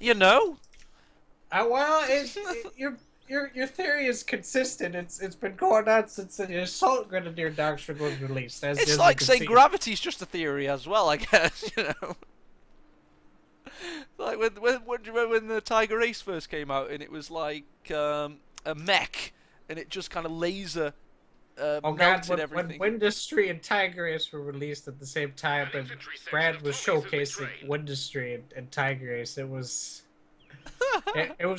You know? Well, your theory is consistent. It's been going on since the Assault Grenadier Doctrine was released, It's as you like can saying see. gravity's just a theory as well, I guess, you know? Like when do you remember when the Tiger Ace first came out and it was like a mech and it just kind of laser Oh God, melted when everything. Windustry and Tiger were released at the same time, and Brad was showcasing Windustry and Tiger Ace, it was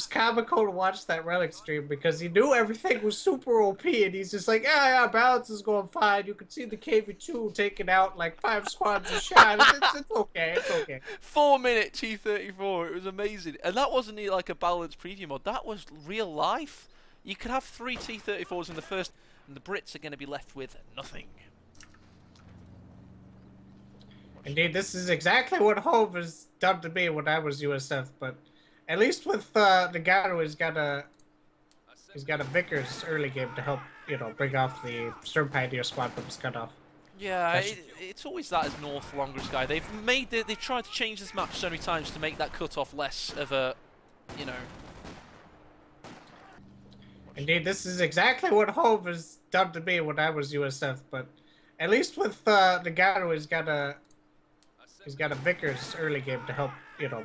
comical to watch that Relic stream because he knew everything was super OP, and he's just like, yeah, balance is going fine. You can see the KV2 taking out like 5 squads a shot. It's okay, it's okay. 4 minute T34, it was amazing. And that wasn't like a balanced preview mod, that was real life. You could have 3 T34s in the first, and the Brits are going to be left with nothing. Indeed, this is exactly what Hove has done to me when I was USF, but at least with Noggano, he's got a Vickers early game to help, bring off the Storm Pioneer squad from his cutoff. Yeah, That should... it's always that as North Longer Sky. They've tried to change this map so many times to make that cutoff less of a, you know. Indeed, this is exactly what Hove has done to me when I was USF, but at least with Noggano, he's got a Vickers early game to help,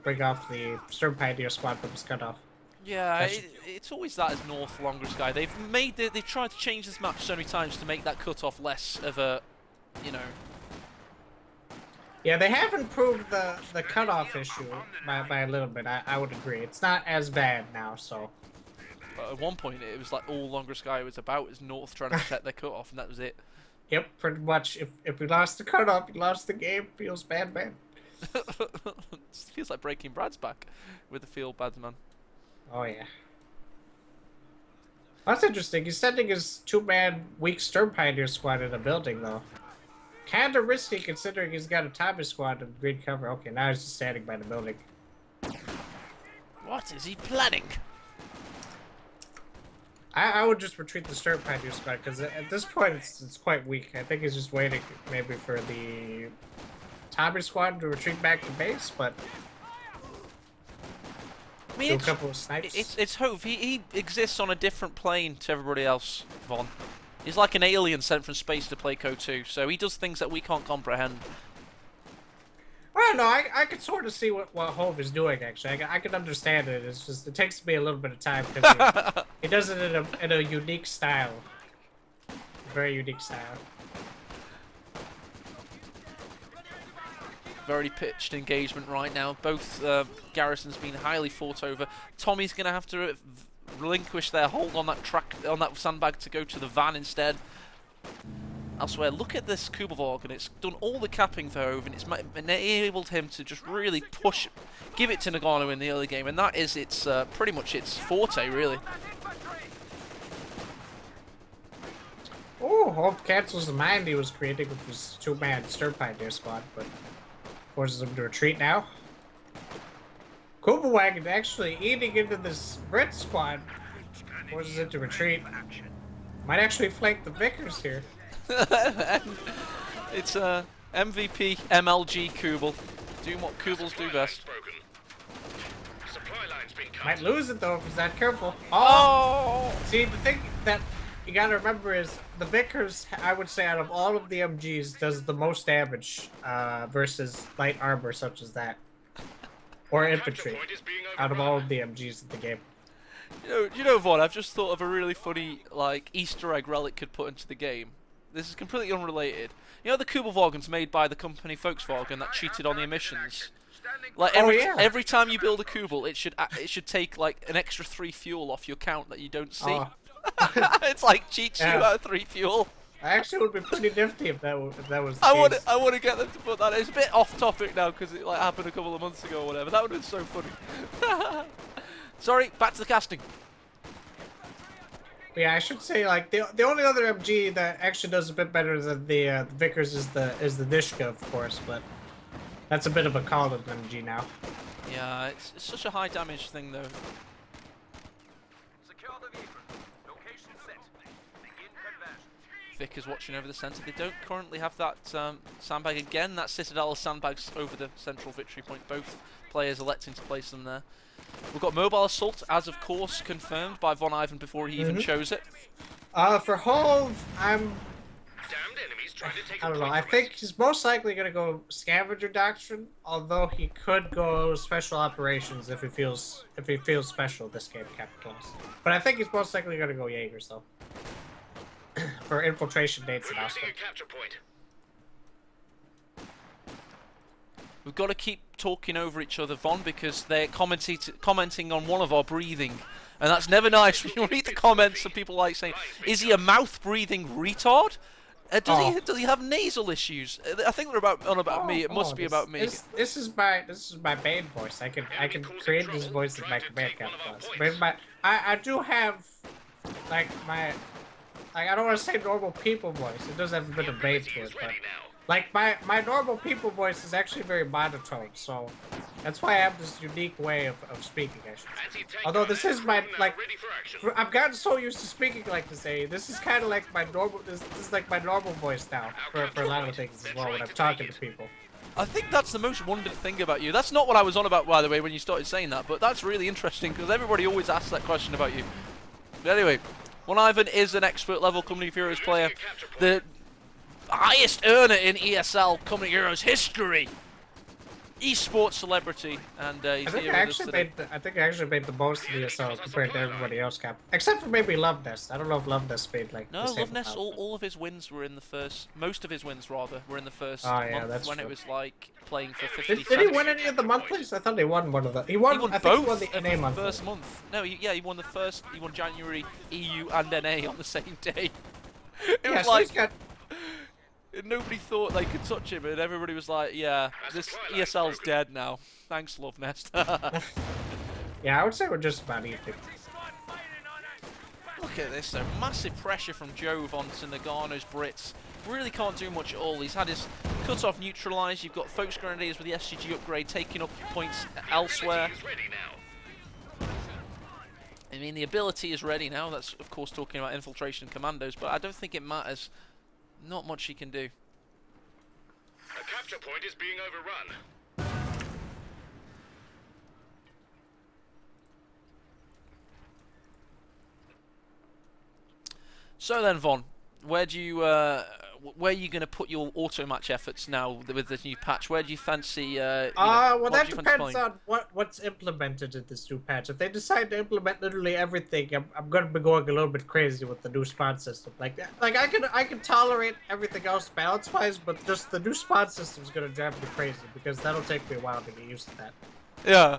bring off the Storm Pioneer squad from his cutoff. Yeah, That should... it's always that as North Longer Sky. They've tried to change this map so many times to make that cutoff less of a, you know. Yeah, they have improved the cutoff issue by a little bit. I would agree. It's not as bad now, so. But at one point, it was like all Longer Sky was about was North trying to protect their cutoff, and that was it. Yep, pretty much. If we lost the cutoff, we lost the game. Feels bad, man. It feels like Breaking Brad's back with the field bad man. Oh yeah. That's interesting. He's sending his 2-man weak Storm Pioneer squad in a building, though. Kinda risky considering he's got a Tommy squad in green cover. Okay, now he's just standing by the building. What is he planning? I would just retreat the Storm Pioneer squad because at this point it's quite weak. I think he's just waiting maybe for the Tommy squad to retreat back to base, but I mean, do a couple of snipes. It's Hove. He exists on a different plane to everybody else, Von. He's like an alien sent from space to play Code 2, so he does things that we can't comprehend. Well, no, I could sort of see what Hove is doing, actually. I can understand it. It's just, it takes me a little bit of time because he does it in a unique style. Very unique style. Very pitched engagement right now. Both garrisons being highly fought over. Tommy's going to have to relinquish their hold on that sandbag to go to the van instead. Elsewhere, look at this Kubervorg, and it's done all the capping for Hove, and it's enabled him to just really give it to Noggano in the early game, and that is pretty much its forte, really. Oh, Hove cancels the mine he was creating with his 2-man Stir Pioneer squad, but forces him to retreat now. Kuberwagon actually eating into this Brit squad, forces it to retreat. Might actually flank the Vickers here. It's MVP MLG Kubel, doing what Kubels do best. Might lose it though if he's not careful. Oh! See, the thing that you gotta remember is the Vickers, I would say, out of all of the MGs, does the most damage versus light armor such as that, or infantry, out of all of the MGs in the game. You know, Vaughn, I've just thought of a really funny like Easter egg relic could put into the game. This is completely unrelated. You know the Kubelwagens made by the company Volkswagen that cheated on the emissions? Like every time you build a Kubel, it should take like an extra 3 fuel off your count that you don't see. Oh. It's like cheats you out of 3 fuel. Actually, it would be pretty nifty if that was the case. I want to get them to put that. It's a bit off topic now because it like happened a couple of months ago or whatever. That would have been so funny. Sorry, back to the casting. Yeah, I should say like the only other MG that actually does a bit better than the Vickers is the Dishka, of course, but that's a bit of a call-in MG now. Yeah, it's such a high damage thing though. Vic is watching over the centre. They don't currently have that sandbag again. That Citadel sandbags over the central victory point. Both players electing to place them there. We've got Mobile Assault, as of course confirmed by VonIvan before he even chose it. For Hove, I don't know. I think he's most likely going to go Scavenger Doctrine, although he could go Special Operations if he feels special this game, Capitals. But I think he's most likely going to go Jaegers though, for infiltration dates and also. We've got to keep talking over each other, Von, because they're commenting on one of our breathing. And that's never nice when you read the comments of people like saying, is he a mouth-breathing retard? Does he have nasal issues? I think they're about me. It must be about me. This is my main voice. I can create this voice in my command capitals. But I do have like I don't want to say normal people voice. It does have a bit of bass to it, but like my normal people voice is actually very monotone, so that's why I have this unique way of speaking, I should say. Although this is my, like, I've gotten so used to speaking like this, this is kind of like my normal, this is like my normal voice now for a lot of things as well when I'm talking to people. I think that's the most wondered thing about you. That's not what I was on about, by the way, when you started saying that, but that's really interesting because everybody always asks that question about you. But anyway, VonIvan is an expert level Company of Heroes player. The highest earner in ESL Company of Heroes history. Esports celebrity, and he's here with us today. I think I actually made the most of ESL compared to everybody else, Cap. Except for maybe Love Nest. I don't know if Love Nest made like. No, Love Nest. All of his wins were in the first. Most of his wins, rather, were in the first month that's when true. It was like playing for 50 Did he win any of the monthlies? I thought he won one of them. He won both. He won the NA monthly. First month. No, he won the first. He won January, EU, and NA on the same day. It was like. Nobody thought they could touch him, and everybody was like, yeah, this ESL's dead now. Thanks, Love Nest. Yeah, I would say we're just about even. Look at this, though. Massive pressure from Jove onto Noggano's Brits. Really can't do much at all. He's had his cut-off neutralised. You've got Folks Grenadiers with the SGG upgrade taking up points elsewhere. I mean, the ability is ready now. That's, of course, talking about Infiltration Commandos, but I don't think it matters. Not much he can do. A capture point is being overrun. So then, Von, where are you going to put your auto match efforts now with this new patch? Where do you fancy? Well, that depends on what's implemented in this new patch. If they decide to implement literally everything, I'm going to be going a little bit crazy with the new spawn system. Like I can tolerate everything else balance wise, but just the new spawn system is going to drive me crazy because that'll take me a while to get used to that. Yeah.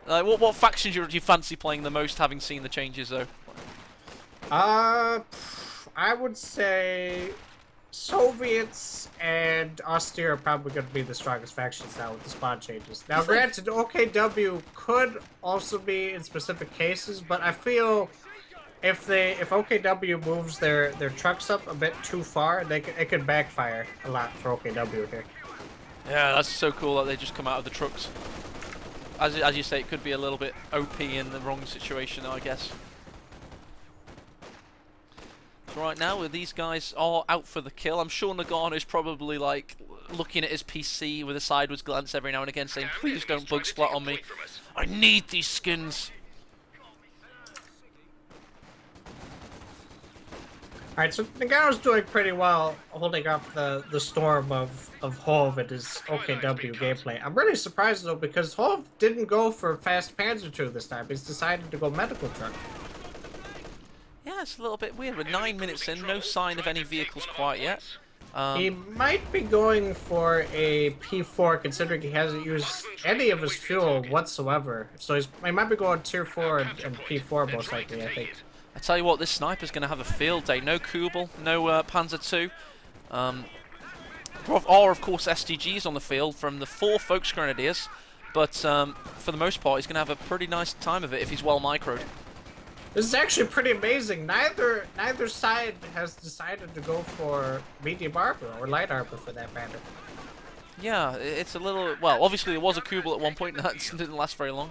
Like what factions do you fancy playing the most, having seen the changes though? I would say Soviets and Austere are probably going to be the strongest factions now with the spawn changes. Now, granted, OKW could also be in specific cases, but I feel if OKW moves their trucks up a bit too far, it could backfire a lot for OKW here. Yeah, that's so cool that they just come out of the trucks. As you say, it could be a little bit OP in the wrong situation, I guess. Right now, these guys are out for the kill. I'm sure Noggano is probably like looking at his PC with a sideways glance every now and again, saying, "Please don't bug splat on me. I need these skins." All right, so Noggano's doing pretty well, holding up the storm of Hove and his OKW gameplay. I'm really surprised though because Hove didn't go for fast Panzer II this time. He's decided to go medical truck. Yeah, it's a little bit weird. We're 9 minutes in, no sign of any vehicles quite yet. He might be going for a P4, considering he hasn't used any of his fuel whatsoever. So he might be going Tier 4 and P4 most likely, I think. I tell you what, this sniper's going to have a field day. No Kubel, no Panzer II. Or, of course, SDGs on the field from the 4 Folks Grenadiers. But for the most part, he's going to have a pretty nice time of it if he's well microed. This is actually pretty amazing. Neither side has decided to go for medium armor or light armor for that matter. Yeah, it's a little... Well, obviously there was a Kubel at one point, and that didn't last very long.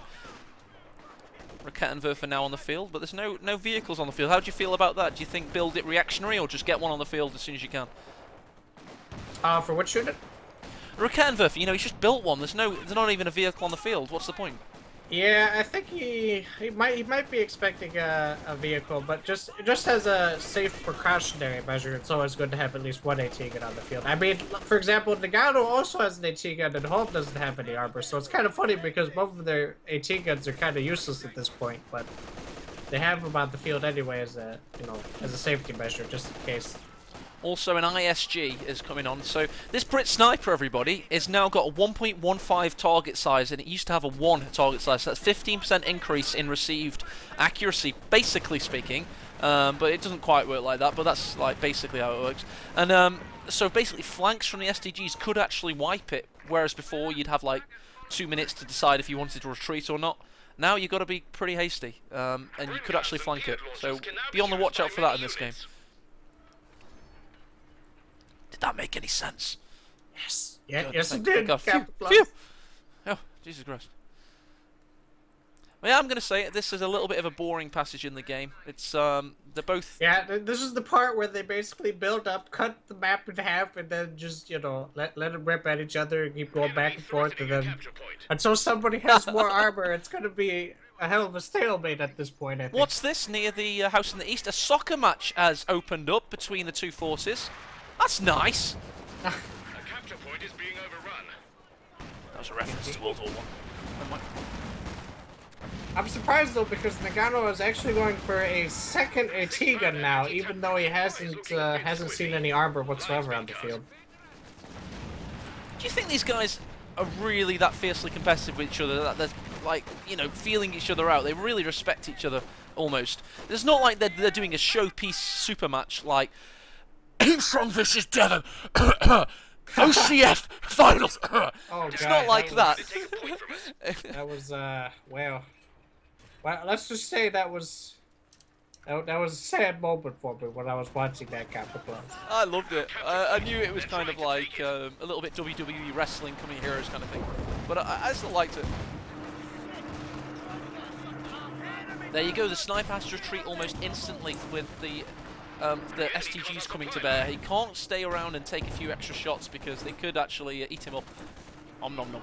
Rakettenwerfer now on the field, but there's no vehicles on the field. How do you feel about that? Do you think build it reactionary, or just get one on the field as soon as you can? For which unit? Rakanverf, you know, he's just built one. There's not even a vehicle on the field. What's the point? Yeah, I think he might be expecting a vehicle, but just as a safe precautionary measure, it's always good to have at least one AT gun on the field. I mean, for example, Noggano also has an AT gun, and Jove doesn't have any armor, so it's kind of funny because both of their AT guns are kind of useless at this point, but they have them on the field anyway as a safety measure, just in case. Also, an ISG is coming on. So this Brit Sniper, everybody, is now got a 1.15 target size, and it used to have a 1 target size. So that's 15% increase in received accuracy, basically speaking. But it doesn't quite work like that, but that's like basically how it works. And so basically, flanks from the SDGs could actually wipe it, whereas before you'd have like 2 minutes to decide if you wanted to retreat or not. Now you've got to be pretty hasty, and you could actually flank it. So be on the watch out for that in this game. Did that make any sense? Yes. Yeah, Good. yes it Thank did. God. Phew. Oh, Jesus Christ. Well, yeah, I'm going to say it. This is a little bit of a boring passage in the game. It's, they're both... Yeah, this is the part where they basically build up, cut the map in half, and then just, let them rip at each other and keep going back and forth, and then until somebody has more armor, it's going to be a hell of a stalemate at this point, I think. What's this near the house in the east? A soccer match has opened up between the two forces. That's nice. A capture point is being overrun. That was a reference to World War I. I'm surprised though because Noggano is actually going for a second AT gun now, even though he hasn't seen any armor whatsoever on the field. Do you think these guys are really that fiercely competitive with each other? That they're like, feeling each other out. They really respect each other almost. It's not like they're doing a showpiece super match like Strong versus Devon. OCF finals. Oh, it's God, not like that. That was well, let's just say that was a sad moment for me when I was watching that Capricorn. I loved it. I knew it was kind of like a little bit WWE wrestling coming heroes kind of thing, but I still liked it. There you go. The sniper has to retreat almost instantly with the STGs coming to bear. He can't stay around and take a few extra shots because they could actually eat him up. Om nom nom.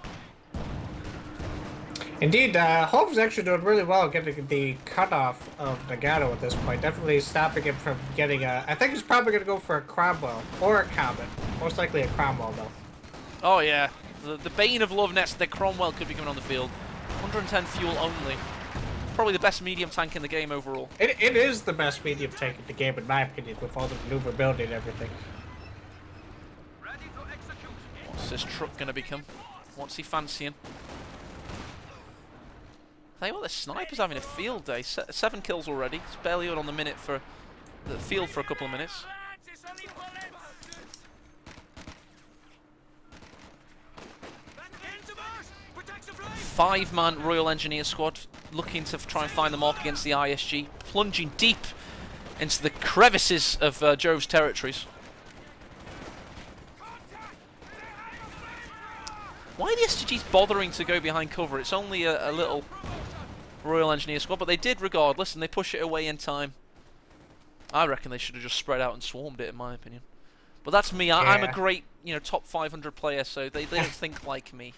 Indeed, Jove's actually doing really well getting the cutoff of Noggano at this point. Definitely stopping him from getting a... I think he's probably going to go for a Cromwell or a Comet. Most likely a Cromwell, though. Oh, yeah. The bane of Loveness, the Cromwell could be coming on the field. 110 fuel only. Probably the best medium tank in the game overall. It is the best medium tank in the game, in my opinion, with all the maneuverability and everything. What's this truck going to become? What's he fancying? Tell you what, the sniper's having a field day. 7 kills already. It's barely on the minute for the field for a couple of minutes. Five-man Royal Engineer squad looking to try and find the mark against the ISG, plunging deep into the crevices of Jove's territories. Why are the SGGs bothering to go behind cover? It's only a little Royal Engineer squad, but they did regardless, and they push it away in time. I reckon they should have just spread out and swarmed it, in my opinion. But that's me. I'm a great, top 500 player, so they don't think like me.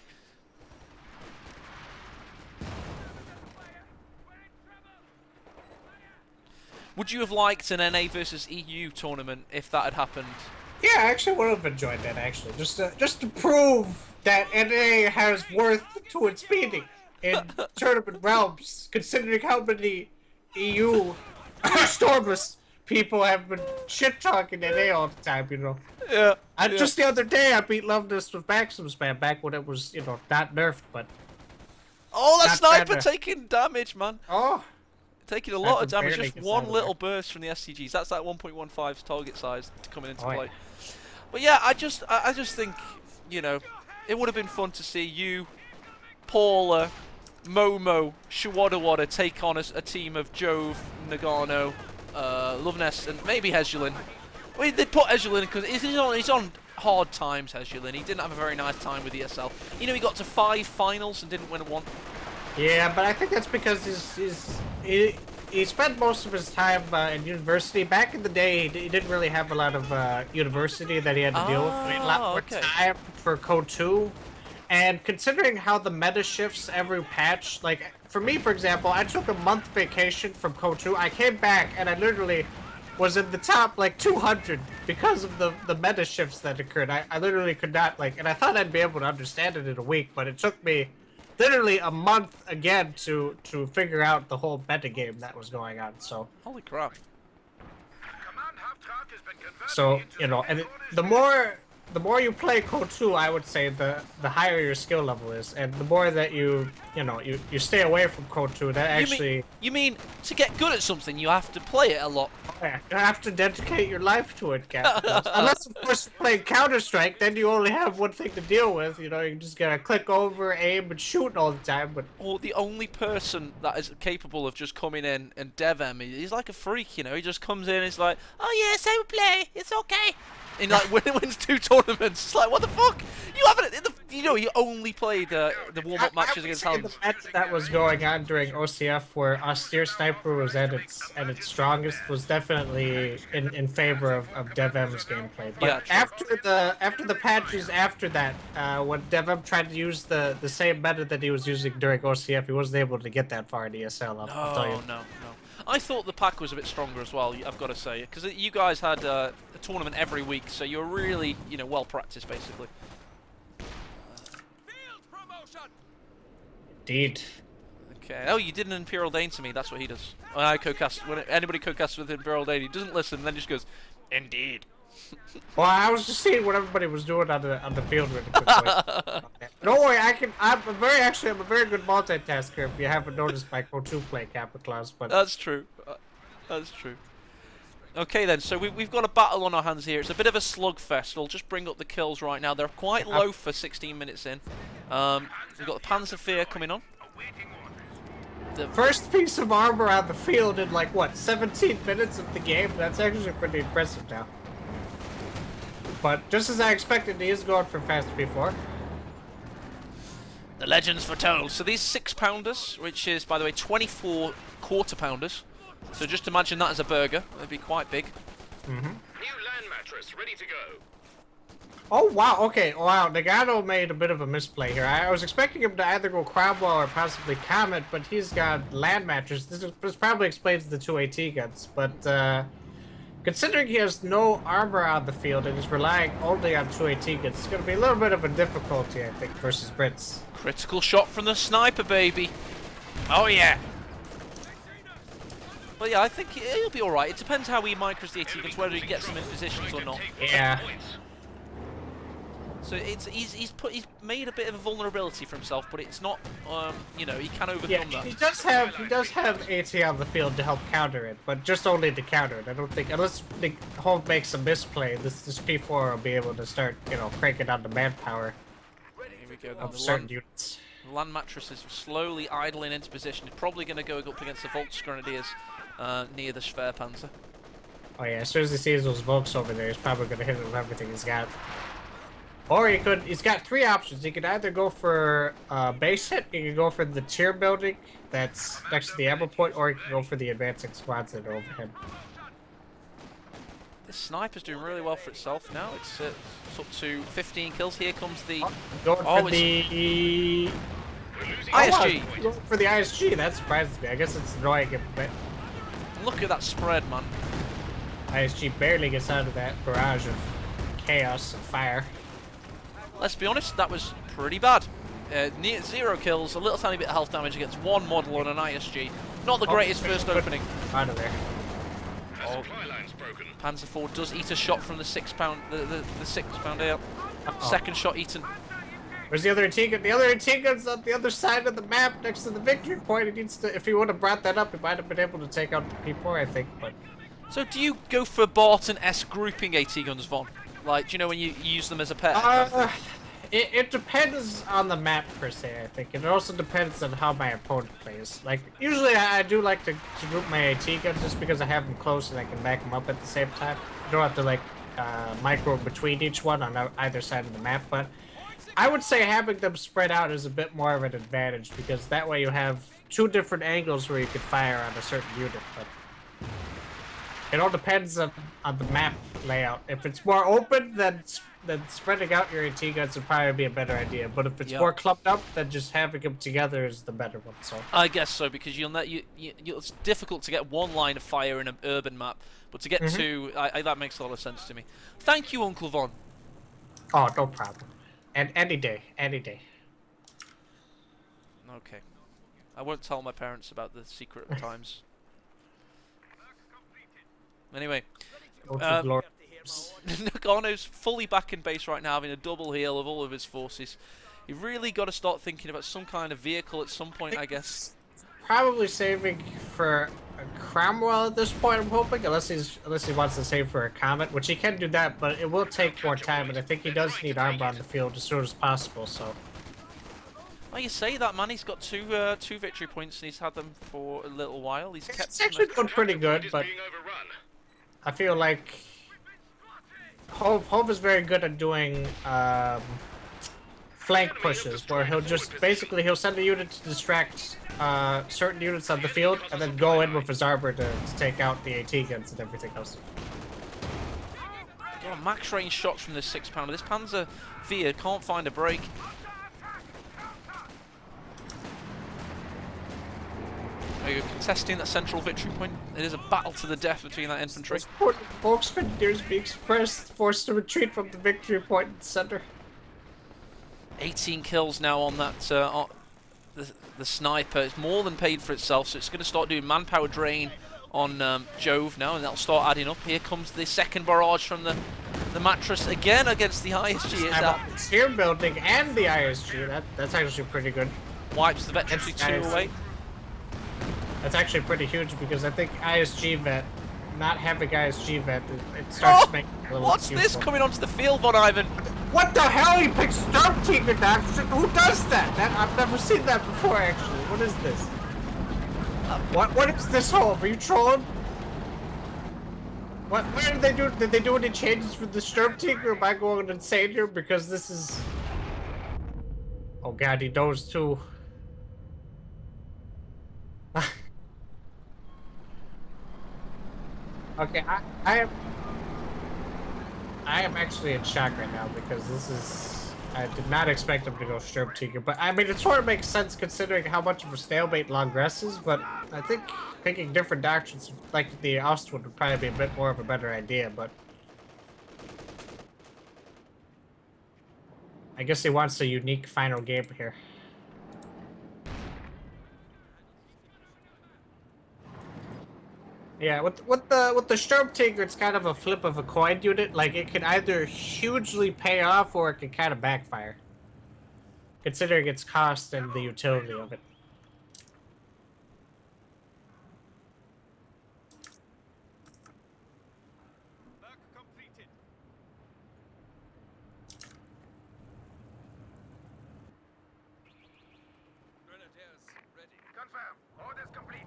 Would you have liked an NA versus EU tournament if that had happened? Yeah, I actually would have enjoyed that, actually. Just to prove that NA has worth to its meaning in tournament realms, considering how many EU Stormless people have been shit-talking NA all the time, Yeah. Just the other day, I beat Loveness with Maxim Spam, back when it was, not nerfed, but... Oh, that sniper taking damage, man. Oh. Taking a lot of damage, just one little burst from the STGs. That's that 1.15's target size coming into play. But yeah, I just think, it would have been fun to see you, Paula, Momo, Shawadawada take on a team of Jove, Noggano, Loveness, and maybe Hezulin. Well, they put Hezulin because he's on hard times, Hezulin. He didn't have a very nice time with ESL. He got to 5 finals and didn't win one. Yeah, but I think that's because he spent most of his time in university. Back in the day, he didn't really have a lot of university that he had to deal with. So he had a lot more time for Code 2. And considering how the meta shifts every patch, like for me, for example, I took a month vacation from Code 2. I came back and I literally was in the top like 200 because of the meta shifts that occurred. I literally could not and I thought I'd be able to understand it in a week, but it took me literally a month again to figure out the whole meta game that was going on. So holy crap. So and the more you play Code 2, I would say the higher your skill level is, and the more that you stay away from Code 2, that actually... You mean to get good at something, you have to play it a lot? Yeah, you have to dedicate your life to it, Captain. Unless, of course, you're playing Counter-Strike, then you only have one thing to deal with. You just gotta click over, aim, and shoot all the time, but... Or the only person that is capable of just coming in and dev-em, he's like a freak, he just comes in and he's like, oh yes, I will play, it's okay. And wins 2 tournaments. It's like, what the fuck? You haven't, you only played the warm-up matches against Helms. The match that was going on during OCF where Austere Sniper was at its strongest was definitely in favor of DevM's gameplay. But yeah, after the patches after that, when DevM tried to use the same meta that he was using during OCF, he wasn't able to get that far in ESL. I'll tell you. No. I thought the pack was a bit stronger as well, I've got to say, because you guys had a tournament every week, so you were really, well practiced, basically. Indeed. Okay. Oh, you did an Imperial Dane to me. That's what he does. When anybody co-casts with Imperial Dane, he doesn't listen, and then just goes, "Indeed." Well, I was just seeing what everybody was doing on the field really quickly. Don't worry, I'm a very good multitasker. If you haven't noticed my Code 2 play, Kappa Claus, but that's true. That's true. Okay then, so we've got a battle on our hands here. It's a bit of a slugfest. We'll just bring up the kills right now. They're quite low for 16 minutes in. We've got the Panzerfahr coming on. The first piece of armor on the field in 17 minutes of the game. That's actually pretty impressive now. But just as I expected, he is going for fast P4. The legends foretold. So these 6-pounders, which is, by the way, 24 quarter-pounders. So just imagine that as a burger. It'd be quite big. New land mattress, ready to go. Oh, wow. Okay, wow. Noggano made a bit of a misplay here. I was expecting him to either go Cromwell or possibly Comet, but he's got land mattress. This probably explains the 2 AT guns, but... considering he has no armor on the field and is relying only on 2 AT guns, it's going to be a little bit of a difficulty, I think, versus Brits. Critical shot from the sniper, baby. Oh, yeah. But yeah, I think he'll be alright. It depends how he micros the AT guns, whether he gets them in positions or not. Yeah. So he's made a bit of a vulnerability for himself, but it's not he can overcome that. He does have AT on the field to help counter it, but just only to counter it. I don't think unless Jove makes a misplay, this P4 will be able to start cranking on the manpower of certain units. The land mattress is slowly idling into position. He's probably going to go up against the Volks Grenadiers near the Schwerpanzer. Oh yeah, as soon as he sees those Volks over there, he's probably going to hit it with everything he's got. Or he's got 3 options. He could either go for base hit, he could go for the tier building that's next to the ammo point, or he could go for the advancing squads that are overhead. This sniper's doing really well for itself now. It's up to 15 kills. Here comes the... Going for the... ISG! Going for the ISG, that surprises me. I guess it's annoying him, but... Look at that spread, man. ISG barely gets out of that barrage of chaos and fire. Let's be honest, that was pretty bad. Near 0 kills, a little tiny bit of health damage against 1 model on an ISG. Not the greatest first opening. Out of there. Panzer IV does eat a shot from the 6-pound, the 6-pound ale. Second shot eaten. Where's the other AT gun? The other AT gun's on the other side of the map next to the victory point. It needs to. If he would have brought that up, he might have been able to take out the P4, I think. But so, do you go for Barton-esque grouping AT guns, Von? Like, do you know when you use them as a pet? It depends on the map per se, I think. And it also depends on how my opponent plays. Like, usually I do like to group my AT guns just because I have them close and I can back them up at the same time. You don't have to, micro between each one on either side of the map. But I would say having them spread out is a bit more of an advantage because that way you have two different angles where you could fire on a certain unit, but it all depends on the map layout. If it's more open, then spreading out your AT guns would probably be a better idea. But if it's more clumped up, then just having them together is the better one. So I guess so, because it's difficult to get one line of fire in an urban map, but to get two, that makes a lot of sense to me. Thank you, Uncle Von. Oh, no problem. And any day, any day. Okay. I won't tell my parents about the secret of times. Anyway. Noggano's fully back in base right now, having a double heal of all of his forces. You've really got to start thinking about some kind of vehicle at some point, I guess. Probably saving for a Cromwell at this point, I'm hoping, unless he wants to save for a Comet, which he can do that, but it will take more time, and I think he does need armor on the field as soon as possible, so. Well, you say that, man. He's got two victory points, and he's had them for a little while. It's actually doing pretty good, but I feel like Jove is very good at doing flank pushes, where he'll send a unit to distract certain units on the field, and then go in with his armor to take out the AT guns and everything else. Oh, max range shots from this 6-pounder. This Panzer Via can't find a break. Are you contesting that central victory point? It is a battle to the death between that infantry. Folks Grenadiers being forced to retreat from the victory point in the center. 18 kills now on that the sniper. It's more than paid for itself, so it's going to start doing manpower drain on Jove now, and that'll start adding up. Here comes the second barrage from the mattress again against the ISG. It's here building and the ISG. That's actually pretty good. Wipes the veterancy 2 away. That's actually pretty huge, because I think ISG vet, not having ISG vet, it starts making it a little What's useful. this coming onto the field, VonIvan? What the hell? He picked Stormtrooper down. Who does that? I've never seen that before, actually. What is this? What is this hole? Are you trolling? What did they do? Did they do any changes for the Stormtrooper? Or am I going insane here? Because this is... Oh god, he knows too. Okay, I am actually in shock right now, because this is... I did not expect him to go Stormtrooper, but I mean, it sort of makes sense considering how much of a stalemate Longress is, but I think picking different doctrines like the Ostwood would probably be a bit more of a better idea, but... I guess he wants a unique final game here. Yeah, with the Stormtrooper, it's kind of a flip of a coin unit. Like, it can either hugely pay off or it can kind of backfire, considering its cost and the utility of it. Confirm. Orders complete.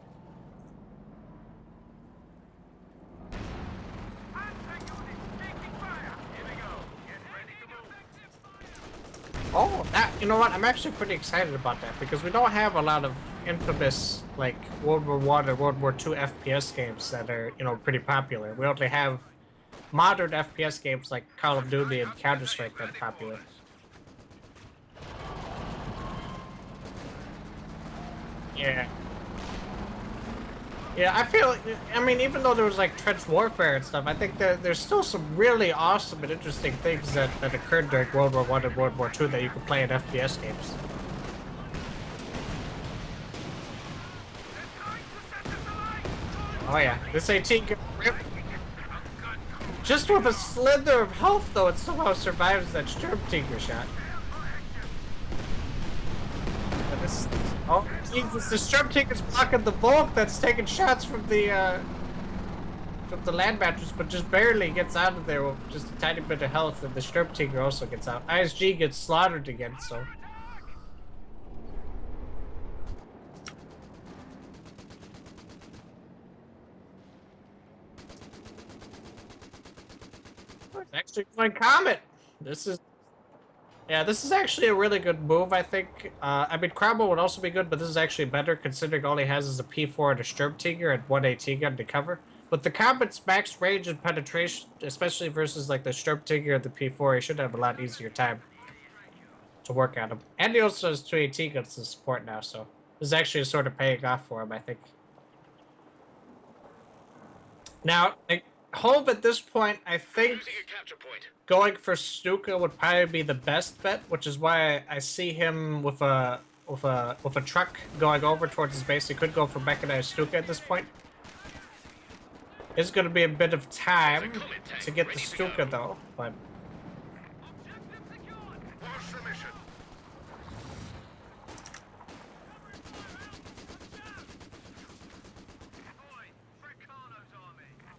Oh, you know what? I'm actually pretty excited about that, because we don't have a lot of infamous, like, World War I or World War II FPS games that are, you know, pretty popular. We only have modern FPS games like Call of Duty and Counter-Strike that are popular. Yeah. Yeah, I feel, I mean, even though there was like trench warfare and stuff, I think there's still some really awesome and interesting things that occurred during World War I and World War II that you could play in FPS games. Oh yeah, this 18 just with a slither of health, though, it somehow survives that Stormtrooper shot. And this, oh Jesus, the Stormtrooper's blocking the Volk that's taking shots from the land mattress, but just barely gets out of there with just a tiny bit of health, and the Stormtrooper also gets out. ISG gets slaughtered again, so... It's actually going Comet! This is... Yeah, this is actually a really good move, I think. I mean, Cromwell would also be good, but this is actually better considering all he has is a P4 and a Sturmtiger and one AT gun to cover. With the combat's max range and penetration, especially versus like the Sturmtiger and the P4, he should have a lot easier time to work on him. And he also has two AT guns to support now, so this is actually sort of paying off for him, I think. Now, like, Hove at this point, I think Losing a capture point. going for Stuka would probably be the best bet, which is why I see him with a truck going over towards his base. He could go for mechanized Stuka at this point. It's going to be a bit of time to get the Stuka though, but Watch the mission.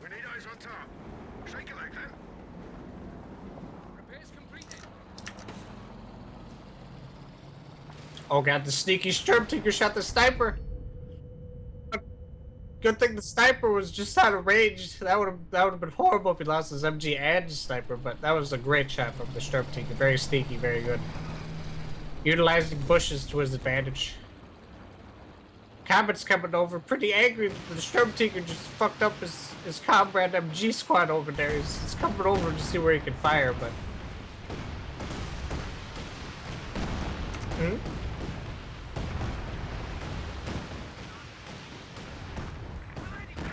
We need eyes on top. Shake it like that. Repairs completed. oh god, the sneaky Sturmtiger shot the sniper. Good thing the sniper was just out of range. That would have been horrible if he lost his MG and his sniper, but that was a great shot from the Sturmtiger. Very sneaky, very good. Utilizing bushes to his advantage. Combat's coming over pretty angry. The Sturmtiger just fucked up his comrade MG squad over there. He's coming over to see where he can fire, but...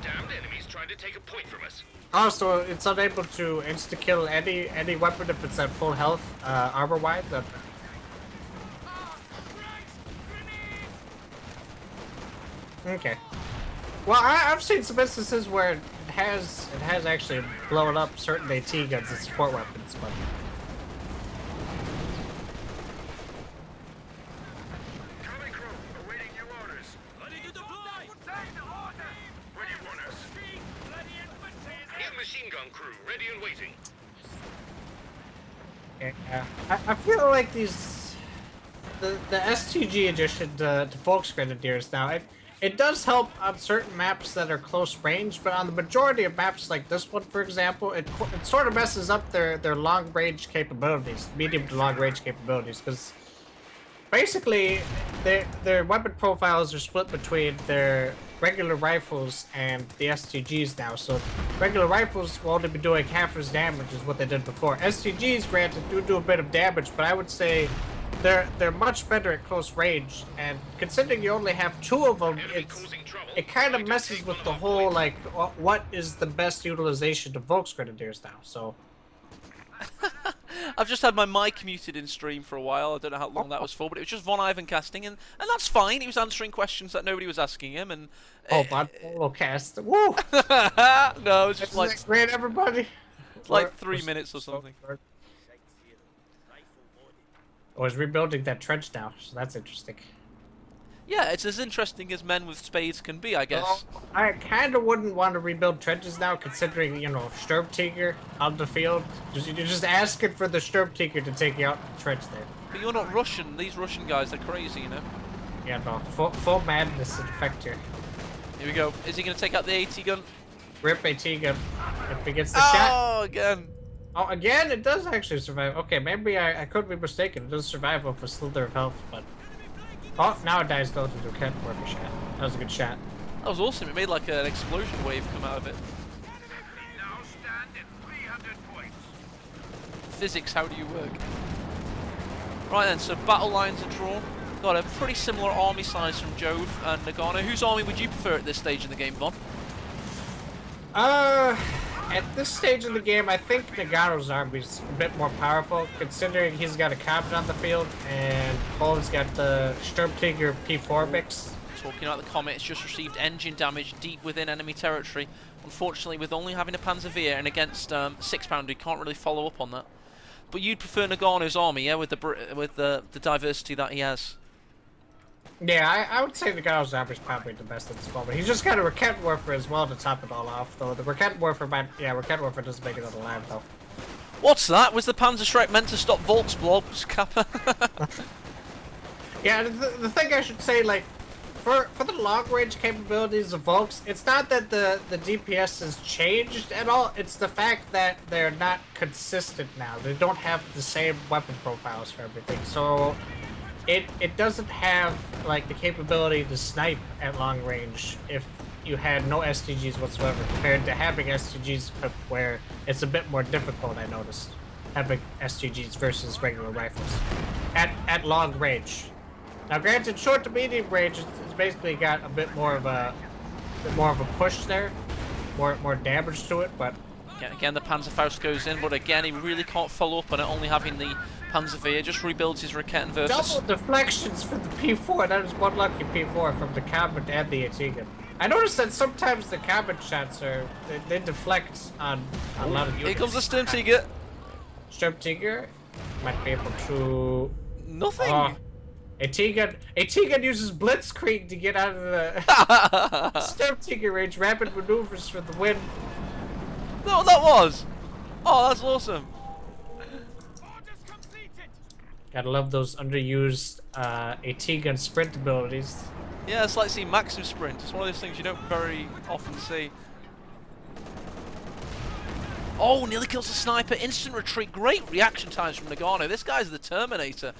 Damned enemies trying to take a point from us. Also, it's unable to insta-kill any weapon if it's at full health, armor-wise. Okay. Well, I've seen some instances where it has actually blown up certain AT guns and support weapons, but... Coming crew, awaiting new orders. Ready to deploy. Where do you want us? Here's machine gun crew, ready and waiting. Yeah, I feel like the STG addition to Volksgrenadiers now, it does help on certain maps that are close range, but on the majority of maps like this one, for example, it sort of messes up their long range capabilities, medium to long range capabilities, because basically their weapon profiles are split between their regular rifles and the STGs now. So regular rifles will only be doing half as damage as what they did before. STGs, granted, do a bit of damage, but I would say they're much better at close range, and considering you only have two of them, it kind of messes with the whole, like, what is the best utilization of Volksgrenadiers now, so... I've just had my mic muted in stream for a while. I don't know how long that was for, but it was just VonIvan casting, and that's fine. He was answering questions that nobody was asking him, and... Oh, bot polo cast. Woo! No, it's just Isn't like... that great, everybody? It's like 3 minutes or something. I was rebuilding that trench now, so that's interesting. Yeah, it's as interesting as men with spades can be, I guess. Well, I kind of wouldn't want to rebuild trenches now, considering, you know, Sturmtiger on the field. You're just asking for the Sturmtiger to take you out the trench there. But you're not Russian. These Russian guys are crazy, you know? Yeah, no. Full madness in effect here. Here we go. Is he going to take out the AT gun? Rip AT gun. If he gets the shot. Oh, again. Oh, again? It does actually survive. Okay, maybe I could be mistaken. It does survive off a slither of health, but... Oh, now it dies though to the Kent Murphy shot. That was a good shot. That was awesome. It made like an explosion wave come out of it. Now stand at 300 points. Physics, how do you work? Right then, so battle lines are drawn. Got a pretty similar army size from Jove and Noggano. Whose army would you prefer at this stage in the game, Von? At this stage in the game, I think Noggano's army is a bit more powerful, considering he's got a captain on the field, and Poland's got the Sturmtiger P4 mix. Talking about the Comet, it's just received engine damage deep within enemy territory. Unfortunately, with only having a Panzerwehr and against 6-pounder, you can't really follow up on that. But you'd prefer Noggano's army, yeah, with the diversity that he has. Yeah, I would say Noggano's army is probably the best at this moment. He's just got a Raket Warfare as well to top it all off, though. The Raket Warfare Raket Warfare doesn't make it alive, though. What's that? Was the Panzerschreck meant to stop Volksblobs, Kappa? Yeah, the thing I should say, like, for the long range capabilities of Volks, it's not that the DPS has changed at all. It's the fact that they're not consistent now. They don't have the same weapon profiles for everything. So it doesn't have like the capability to snipe at long range if you had no STGs whatsoever, compared to having STGs equipped where it's a bit more difficult. I noticed having STGs versus regular rifles at long range. Now, granted, short to medium range, it's basically got a bit more of a push there, more damage to it. But yeah, again, the Panzerfaust goes in, but again, he really can't follow up on it. Only having the Panzerwehr just rebuilds his Raketen versus. Double deflections for the P4. That is one lucky P4 from the Comet and the Atigan. I noticed that sometimes the Comet shots they deflect on a lot of units. Here comes the Sturmtiger. Sturmtiger might be able to. Nothing. Atigan uses Blitzkrieg to get out of the Sturmtiger range. Rapid maneuvers for the win. No, that was. Oh, that's awesome. Gotta love those underused Atigan sprint abilities. Yeah, it's like seeing Maxim sprint. It's one of those things you don't very often see. Oh, nearly kills the sniper. Instant retreat. Great reaction times from Noggano. This guy's the Terminator.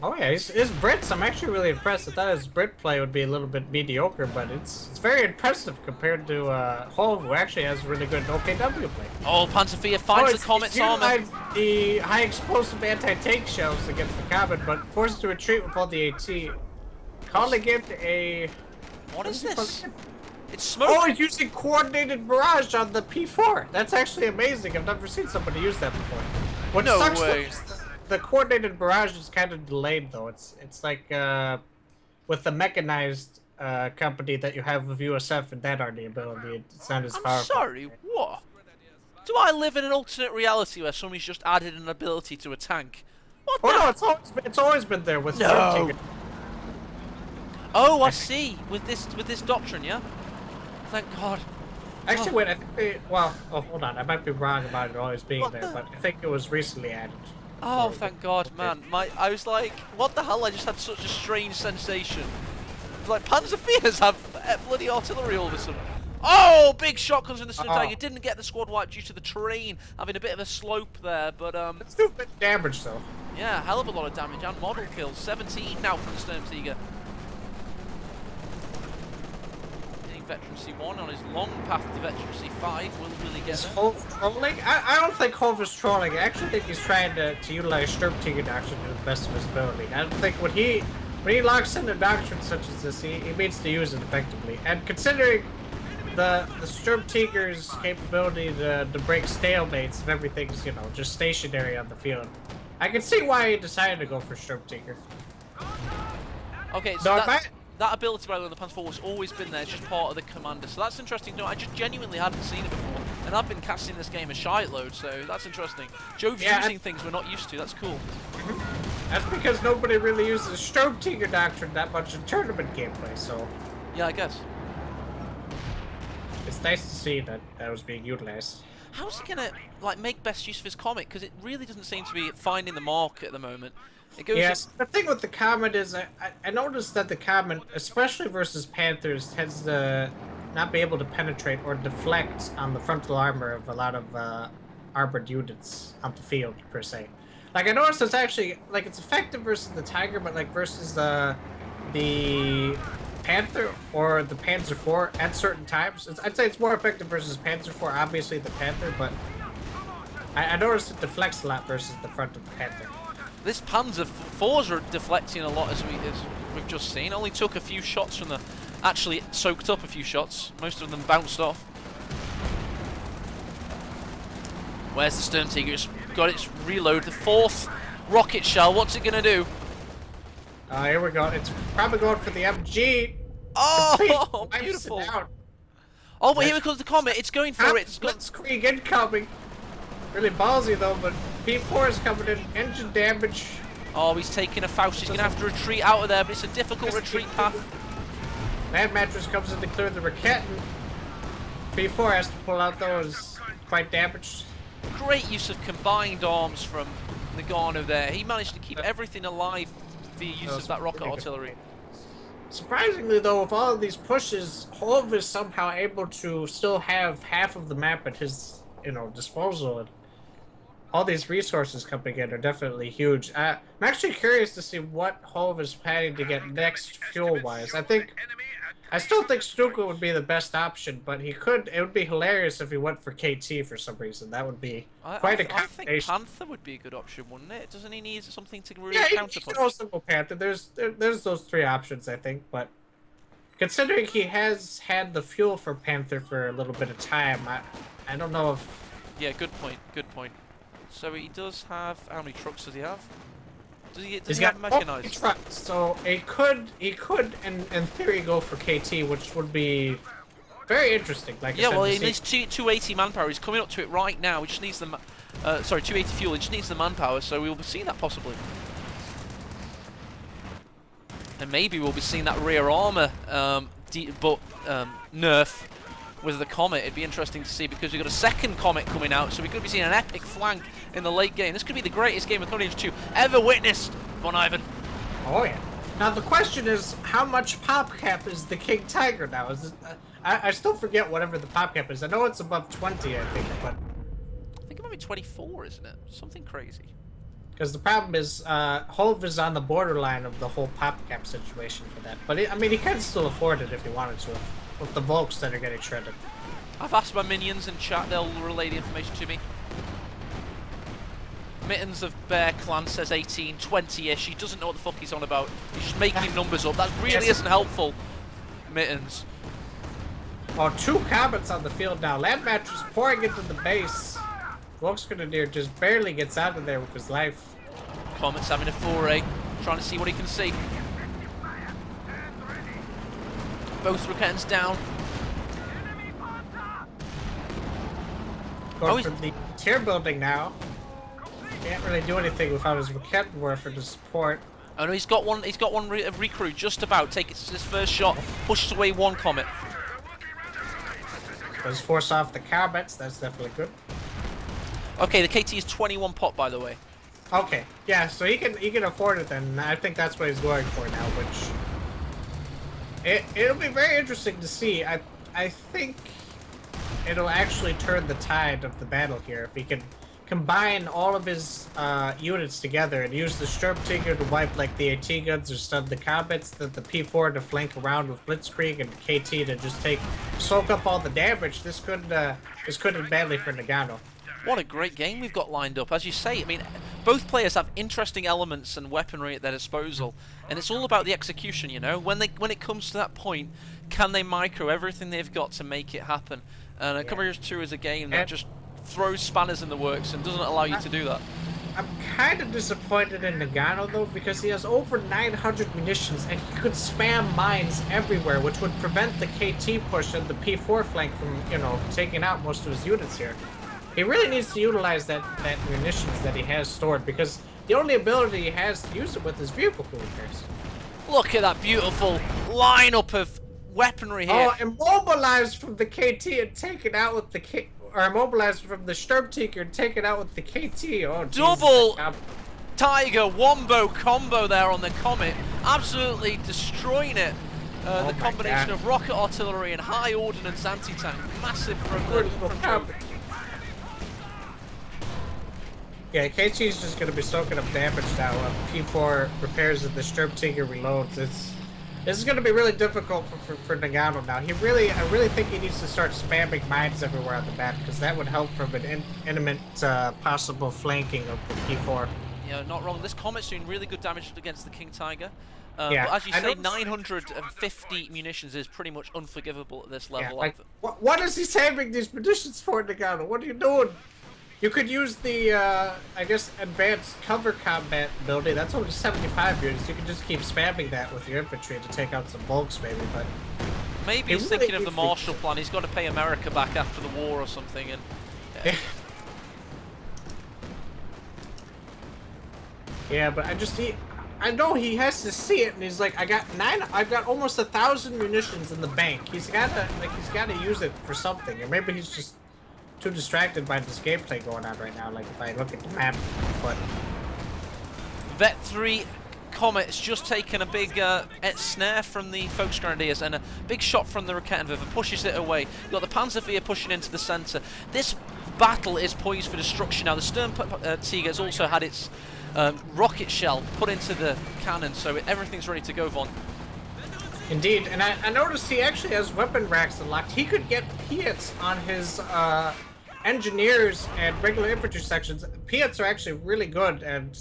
Oh yeah, his Brits, I'm actually really impressed. I thought his Brit play would be a little bit mediocre, but it's very impressive compared to Jove, who actually has really good OKW play. Oh, Panzerwehr finds the Comet's armor. The high explosive anti-tank shells against the Comet, but forced to retreat with all the AT. Calling it a... What is this? It's smoke. Oh, he's using coordinated barrage on the P4. That's actually amazing. I've never seen somebody use that before. What No sucks way. though is the coordinated barrage is kind of delayed though. It's like with the mechanized company that you have with USF and that army ability, it's not as I'm powerful. sorry, what? Do I live in an alternate reality where somebody's just added an ability to a tank? What Oh the? no, it's always been there with No. Sturmtiger. Oh, I see. With this doctrine, yeah. Thank God. Actually, wait, I think well, hold on, I might be wrong about it always being What there, the- but I think it was recently added. Oh, thank God, man. I was like, what the hell? I just had such a strange sensation. Like, Panzerwehr's have bloody artillery all of a sudden. Oh, big shot comes in the Sturmtiger. Didn't get the squad wipe due to the terrain having a bit of a slope there, but It's still a bit damage though. yeah, hell of a lot of damage and model kills. 17 now from the Sturmtiger. Getting Veterancy 1 on his long path to Veterancy 5. Will he get Is there? Hove trolling? I don't think Hove is trolling. I actually think he's trying to utilize Sturmtiger doctrine to the best of his ability. I don't think when he locks in a doctrine such as this, he means to use it effectively. And considering the Sturmtiger's capability to break stalemates if everything's, you know, just stationary on the field, I can see why he decided to go for Sturmtiger. Okay, so No, that ability by the way, on the Panzer IV has always been there, just part of the commander. So that's interesting. No, I just genuinely hadn't seen it before, and I've been casting this game a shite load, so that's interesting. Jove's using things we're not used to. That's cool. That's because nobody really uses Sturmtiger doctrine that much in tournament gameplay, so Yeah, I guess. it's nice to see that that was being utilized. How's he gonna like make best use of his comet? Because it really doesn't seem to be finding the mark at the moment. It goes. Yes, the thing with the Comet is I noticed that the Comet, especially versus Panthers, tends to not be able to penetrate or deflect on the frontal armor of a lot of armored units on the field, per se. Like, I noticed it's actually, like, it's effective versus the Tiger, but, like, versus the Panther or the Panzer IV at certain times. I'd say it's more effective versus Panzer IV, obviously the Panther, but I noticed it deflects a lot versus the front of the Panther. This Panzer IVs are deflecting a lot as we've just seen. Only took a few shots from the, actually soaked up a few shots. Most of them bounced off. Where's the Sturmtiger? It's got its reload. The fourth rocket shell. What's it gonna do? Here we go. It's probably going for the MG. Oh, Wipes it beautiful. out. Oh, but here comes the Comet. It's going for it. It's got Blitzkrieg incoming. Really ballsy though, but P4 is coming in. Engine damage. Oh, he's taking a Faust. He's going to have to retreat out of there, but it's a difficult retreat path. Mad Mattress comes in to clear the Raketen. P4 has to pull out those. Quite damaged. Great use of combined arms from Noggano there. He managed to keep everything alive via use of that rocket artillery. Surprisingly, though, with all of these pushes, Jove is somehow able to still have half of the map at his, disposal. And all these resources coming in are definitely huge. I'm actually curious to see what Jove is planning to get next fuel-wise. I still think Stuka would be the best option, but it would be hilarious if he went for KT for some reason. That would be quite a I think combination. Panther would be a good option, wouldn't it? Doesn't he need something to really Yeah, he counterpunch? can also go Panther. There's those three options, I think, but considering he has had the fuel for Panther for a little bit of time, I don't know if... Yeah, good point. Good point. So he does have... How many trucks does he have? Does he He's have got mechanized? trucks, so he could in theory go for KT, which would be very interesting. Like I Yeah, said, well, to he see- needs 280 manpower. He's coming up to it right now. He just needs the... sorry, 280 fuel. He just needs the manpower, so we'll be seeing that possibly. And maybe we'll be seeing that rear armor nerf with the Comet. It'd be interesting to see because we've got a second Comet coming out, so we could be seeing an epic flank in the late game. This could be the greatest game of Carnage 2 ever witnessed, VonIvan. Oh yeah. Now the question is, how much pop cap is the King Tiger now? Is it, I still forget whatever the pop cap is. I know it's above 20, I think, but I think it might be 24, isn't it? Something crazy. because the problem is, Hove is on the borderline of the whole pop cap situation for that. But I mean, he can still afford it if he wanted to, with the bulks that are getting shredded. I've asked my minions in chat, they'll relay the information to me. Mittens of Bear Clan says 18, 20-ish. He doesn't know what the fuck he's on about. He's just making numbers up. That really isn't helpful, Mittens. Oh, 2 comets on the field now. Land Mattress pouring into the base. Volks Grenadier just barely gets out of there with his life. Comet's having a foray, trying to see what he can see. Both Rockets down. Going from the tier building now. Can't really do anything without his rocket warfare to support. Oh no, he's got one recruit just about. Takes his first shot, pushes away one Comet. Does force off the comets, that's definitely good. Okay, the KT is 21 pop, by the way. Okay, yeah, so he can afford it then. I think that's what he's going for now, which it'll be very interesting to see. I think it'll actually turn the tide of the battle here if he can combine all of his units together and use the Sturmtiger to wipe like the AT guns or stun the comets, the P4 to flank around with Blitzkrieg, and KT to just soak up all the damage. This could end badly for Noggano. What a great game we've got lined up. As you say, I mean, both players have interesting elements and weaponry at their disposal, and it's all about the execution, you know? When it comes to that point, can they micro everything they've got to make it happen? And Carnage 2 is a game that just throws spanners in the works and doesn't allow you to do that. I'm kind of disappointed in Noggano, though, because he has over 900 munitions, and he could spam mines everywhere, which would prevent the KT push and the P4 flank from, taking out most of his units here. He really needs to utilize that munitions that he has stored, because the only ability he has to use it with is vehicle repairs. Look at that beautiful lineup of weaponry here. Oh, immobilized from the KT and taken out with the or immobilized from the Sturmtiger and taken out with the KT. Oh, double Jesus. Tiger wombo combo there on the Comet, absolutely destroying it. The combination of rocket artillery and high ordnance anti-tank, massive from Jove. Yeah, KT's just going to be soaking up damage now. P4 repairs and the Sturmtiger reloads. This is going to be really difficult for Noggano now. I really think he needs to start spamming mines everywhere on the map, because that would help from an imminent possible flanking of the P4. Yeah, not wrong. This Comet's doing really good damage against the King Tiger. Yeah, but as you say, 950 munitions is pretty much unforgivable at this level. Yeah, like, what is he saving these munitions for, Noggano? What are you doing? You could use the, I guess, advanced cover combat ability. That's only 75 units. You can just keep spamming that with your infantry to take out some bulks, maybe. But maybe he's thinking of the Marshall Plan. He's got to pay America back after the war or something. And yeah, but I know he has to see it, and he's like, I've got almost 1,000 munitions in the bank. He's gotta use it for something, or maybe he's just too distracted by this gameplay going on right now, like if I look at the map. But Vet 3 Comet's just taken a big snare from the Focus Grenadiers and a big shot from the Rakettenwerfer, pushes it away. You've got the Panzerwehr pushing into the centre. This battle is poised for destruction now. The Sturm Tiger has also had its rocket shell put into the cannon, so everything's ready to go, Von. Indeed, and I noticed he actually has weapon racks unlocked. He could get Piets on his engineers and regular infantry sections. Piets are actually really good and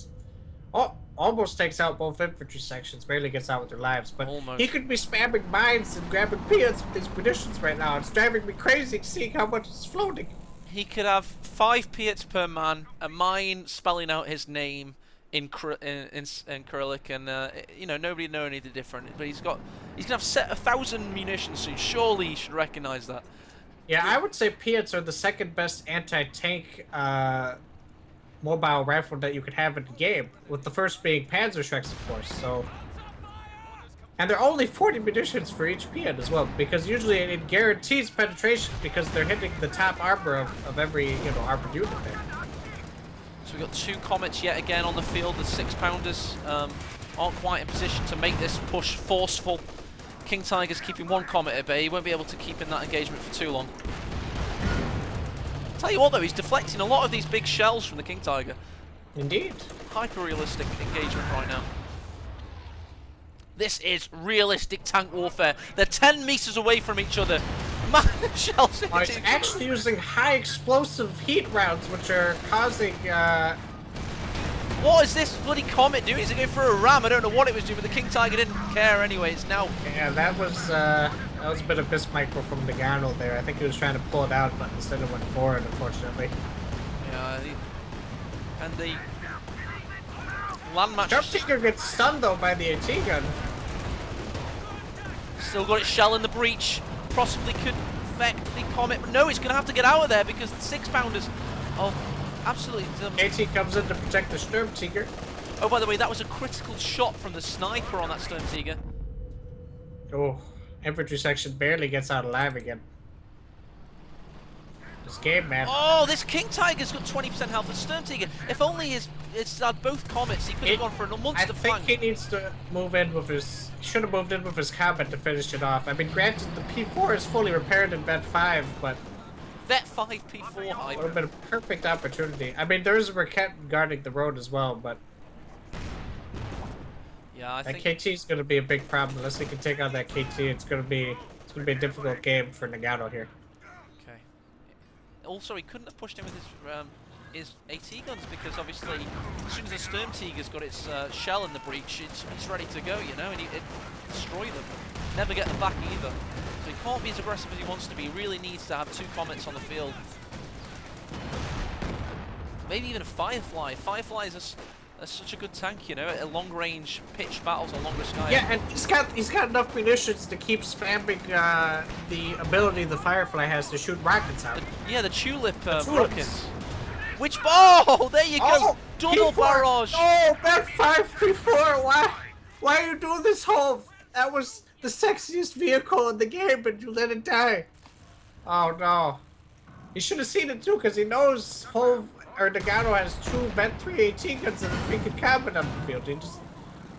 almost takes out both infantry sections, barely gets out with their lives. But Almost. he could be spamming mines and grabbing Piets with these munitions right now. It's driving me crazy seeing how much is floating. He could have 5 Piets per man, a mine spelling out his name in Cyrillic, and you know, nobody would know any different. But he's gonna have 1,000 munitions soon. Surely he should recognise that. Yeah, I would say Piets are the second best anti-tank mobile rifle that you could have in the game, with the first being Panzerschrecks, of course. So, and they're only 40 munitions for each Piet as well, because usually it guarantees penetration because they're hitting the top armor of every armored unit there. So we've got 2 Comets yet again on the field. The 6-pounders aren't quite in position to make this push forceful. King Tiger's keeping 1 Comet at bay. He won't be able to keep in that engagement for too long. Tell you what though, he's deflecting a lot of these big shells from the King Tiger. Indeed. Hyper-realistic engagement right now. This is realistic tank warfare. They're 10 meters away from each other. Shells. It's actually using high explosive heat rounds, which are causing. What is this bloody Comet doing? Is it going for a ram? I don't know what it was doing, but the King Tiger didn't care anyway. It's now. Yeah, that was a bit of micro from Noggano there. I think he was trying to pull it out, but instead it went forward, unfortunately. Yeah, and the land match. Jump Tiger gets stunned though by the AT gun. Still got its shell in the breach. Possibly could affect the Comet. But no, it's going to have to get out of there because the 6-pounders. Oh, absolutely. AT comes in to protect the Sturm Tiger. Oh, by the way, that was a critical shot from the sniper on that Sturm Tiger. Oh, infantry section barely gets out alive again. This game, man. Oh, this King Tiger's got 20% health. The Sturm Tiger, if only it's had both Comets, he could have gone for a monster flank. I think he needs to move in with his. He should have moved in with his Comet to finish it off. I mean, granted, the P4 is fully repaired in Vet 5, but. Vet 5 P4 hype. Would have been a perfect opportunity. I mean, there's a Rakett guarding the road as well, but. Yeah, I think. That KT is going to be a big problem. Unless they can take out that KT, it's going to be a difficult game for Noggano here. Okay. Also, he couldn't have pushed in with his AT guns because obviously, as soon as the Sturm Tiger's got its shell in the breach, it's ready to go, you know, and it destroy them. Never get them back either. So he can't be as aggressive as he wants to be. He really needs to have 2 Comets on the field. Maybe even a Firefly. Firefly is such a good tank, you know, at long-range pitched battles on longer skies. Yeah, and he's got enough munitions to keep spamming the ability the Firefly has to shoot rockets out. Yeah, the tulip rockets. Which there you go, double P4. barrage. Oh, that 5 P4. Why are you doing this, Hove? That was the sexiest vehicle in the game, but you let it die. Oh no. He should have seen it too, because he knows Hove or Noggano has 2 Vet 3 AT guns and a freaking Comet on the field. He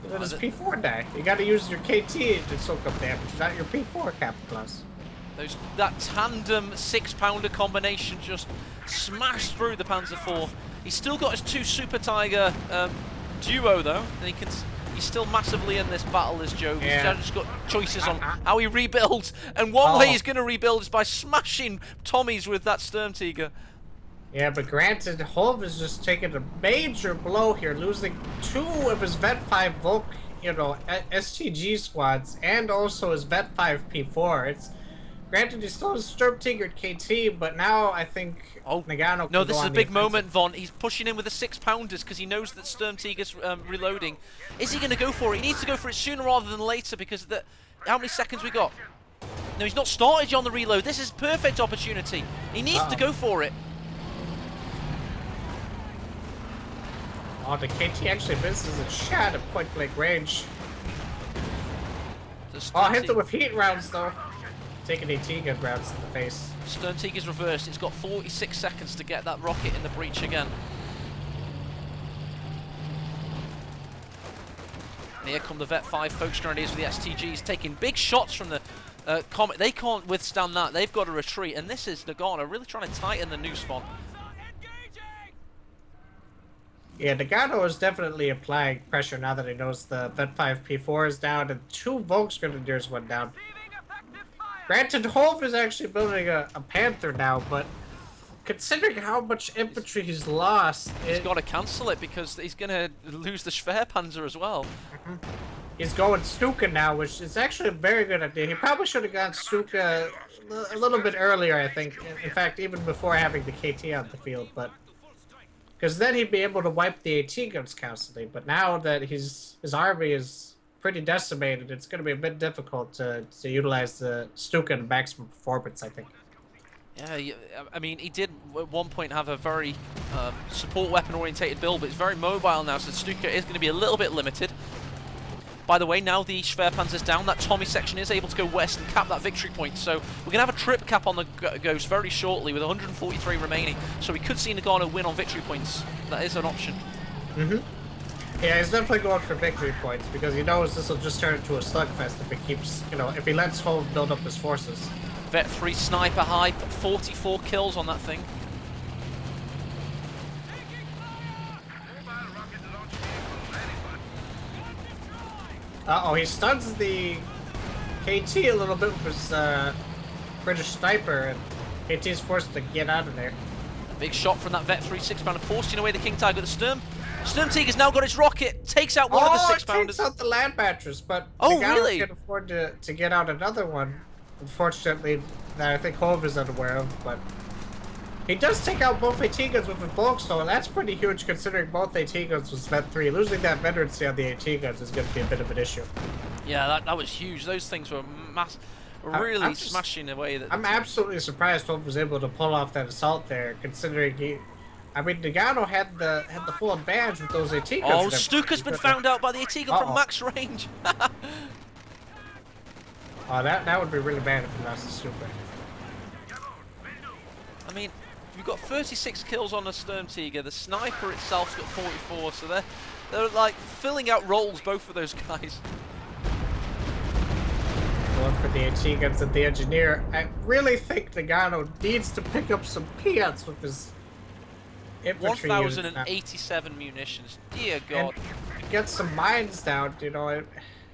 let his P4 die. You gotta use your KT to soak up damage, not your P4 Captain Plus. That tandem 6-pounder combination just smashed through the Panzer IV. He's still got his 2 Super Tiger duo though, and he's still massively in this battle as Jove. Yeah. He's just got choices on how he rebuilds, and one way he's going to rebuild is by smashing Tommies with that Sturm Tiger. Yeah, but granted, Hove is just taking a major blow here, losing 2 of his Vet 5 Volk, STG squads, and also his Vet 5 P4. Granted, he still has Sturm Tiger KT, but now I think Noggano. No, this is a big moment, Von. He's pushing in with the 6-pounders because he knows that Sturm Tiger's reloading. Is he going to go for it? He needs to go for it sooner rather than later because how many seconds we got? No, he's not started on the reload. This is perfect opportunity. He needs to go for it. Oh, the KT actually misses a shot at point-blank range. Hits it with heat rounds, though. Taking AT gun rounds in the face. Sturm Tiger's reversed. It's got 46 seconds to get that rocket in the breach again. here come the Vet 5 Focus Grenadiers with the STGs, taking big shots from the Comet. They can't withstand that. They've got to retreat, and this is Noggano really trying to tighten the noose, Von. Yeah, Noggano is definitely applying pressure now that he knows the Vet 5 P4 is down and 2 Volks Grenadiers went down. Granted, Jove is actually building a Panther now, but considering how much infantry he's lost... He's got to cancel it because he's going to lose the Schwerpanzer as well. He's going Stuka now, which is actually a very good idea. He probably should have gone Stuka a little bit earlier, I think. In fact, even before having the KT on the field, but... Because then he'd be able to wipe the AT guns constantly, but now that his army is pretty decimated, it's going to be a bit difficult to utilize the Stuka in maximum performance, I think. Yeah, I mean, he did at one point have a very support weapon orientated build, but it's very mobile now, so Stuka is going to be a little bit limited. By the way, now the Schwerpanzer's down, that Tommy section is able to go west and cap that victory point, so we're going to have a trip cap on the Ghost very shortly with 143 remaining, so we could see Noggano win on victory points. That is an option. Yeah, he's definitely going for victory points because he knows this will just turn into a slugfest if he keeps, if he lets Jove build up his forces. Vet 3 sniper high, 44 kills on that thing. Uh-oh, he stuns the KT a little bit with his British sniper, and KT's forced to get out of there. Big shot from that Vet 3 6-pounder, forcing away the King Tiger. The Sturm Tiger's now got its rocket, takes out one of the 6-pounders. Takes out the land mattress, but oh, Noggano really? can't afford to get out another one. Unfortunately, that I think Jove is unaware of, but he does take out both AT guns with his bulk stone. That's pretty huge considering both AT guns was Vet 3. Losing that veterancy on the AT guns is going to be a bit of an issue. Yeah, that was huge. Those things were really smashing away. I'm absolutely surprised Jove was able to pull off that assault there, considering Noggano had the full advantage with those AT guns. Oh, Stuka's been found out by the AT gun from max range. Oh, that would be really bad if he lost the Stuka. I mean, you've got 36 kills on the Sturm Tiger. The sniper itself's got 44, so they're like filling out roles, both of those guys. Going for the AT guns and the engineer. I really think Noggano needs to pick up some peanuts with his infantry 1,087 munitions. Dear God. And get some mines down,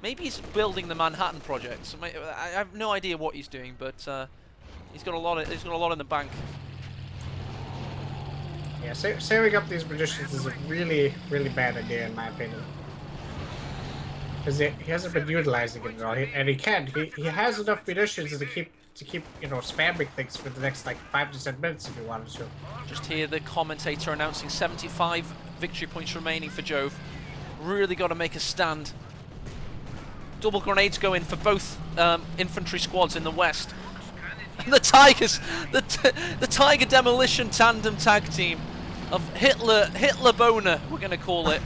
Maybe he's building the Manhattan Project. So I have no idea what he's doing, but he's got a lot in the bank. Yeah, saving up these munitions is a really, really bad idea in my opinion. Because he hasn't been utilizing it at all, and he can. He has enough munitions to keep spamming things for the next like 5 to 10 minutes if he wanted to. Just hear the commentator announcing 75 victory points remaining for Jove. Really got to make a stand. Double grenades go in for both infantry squads in the west. And the Tigers, the Tiger Demolition Tandem Tag Team of Hitler Boner, we're going to call it.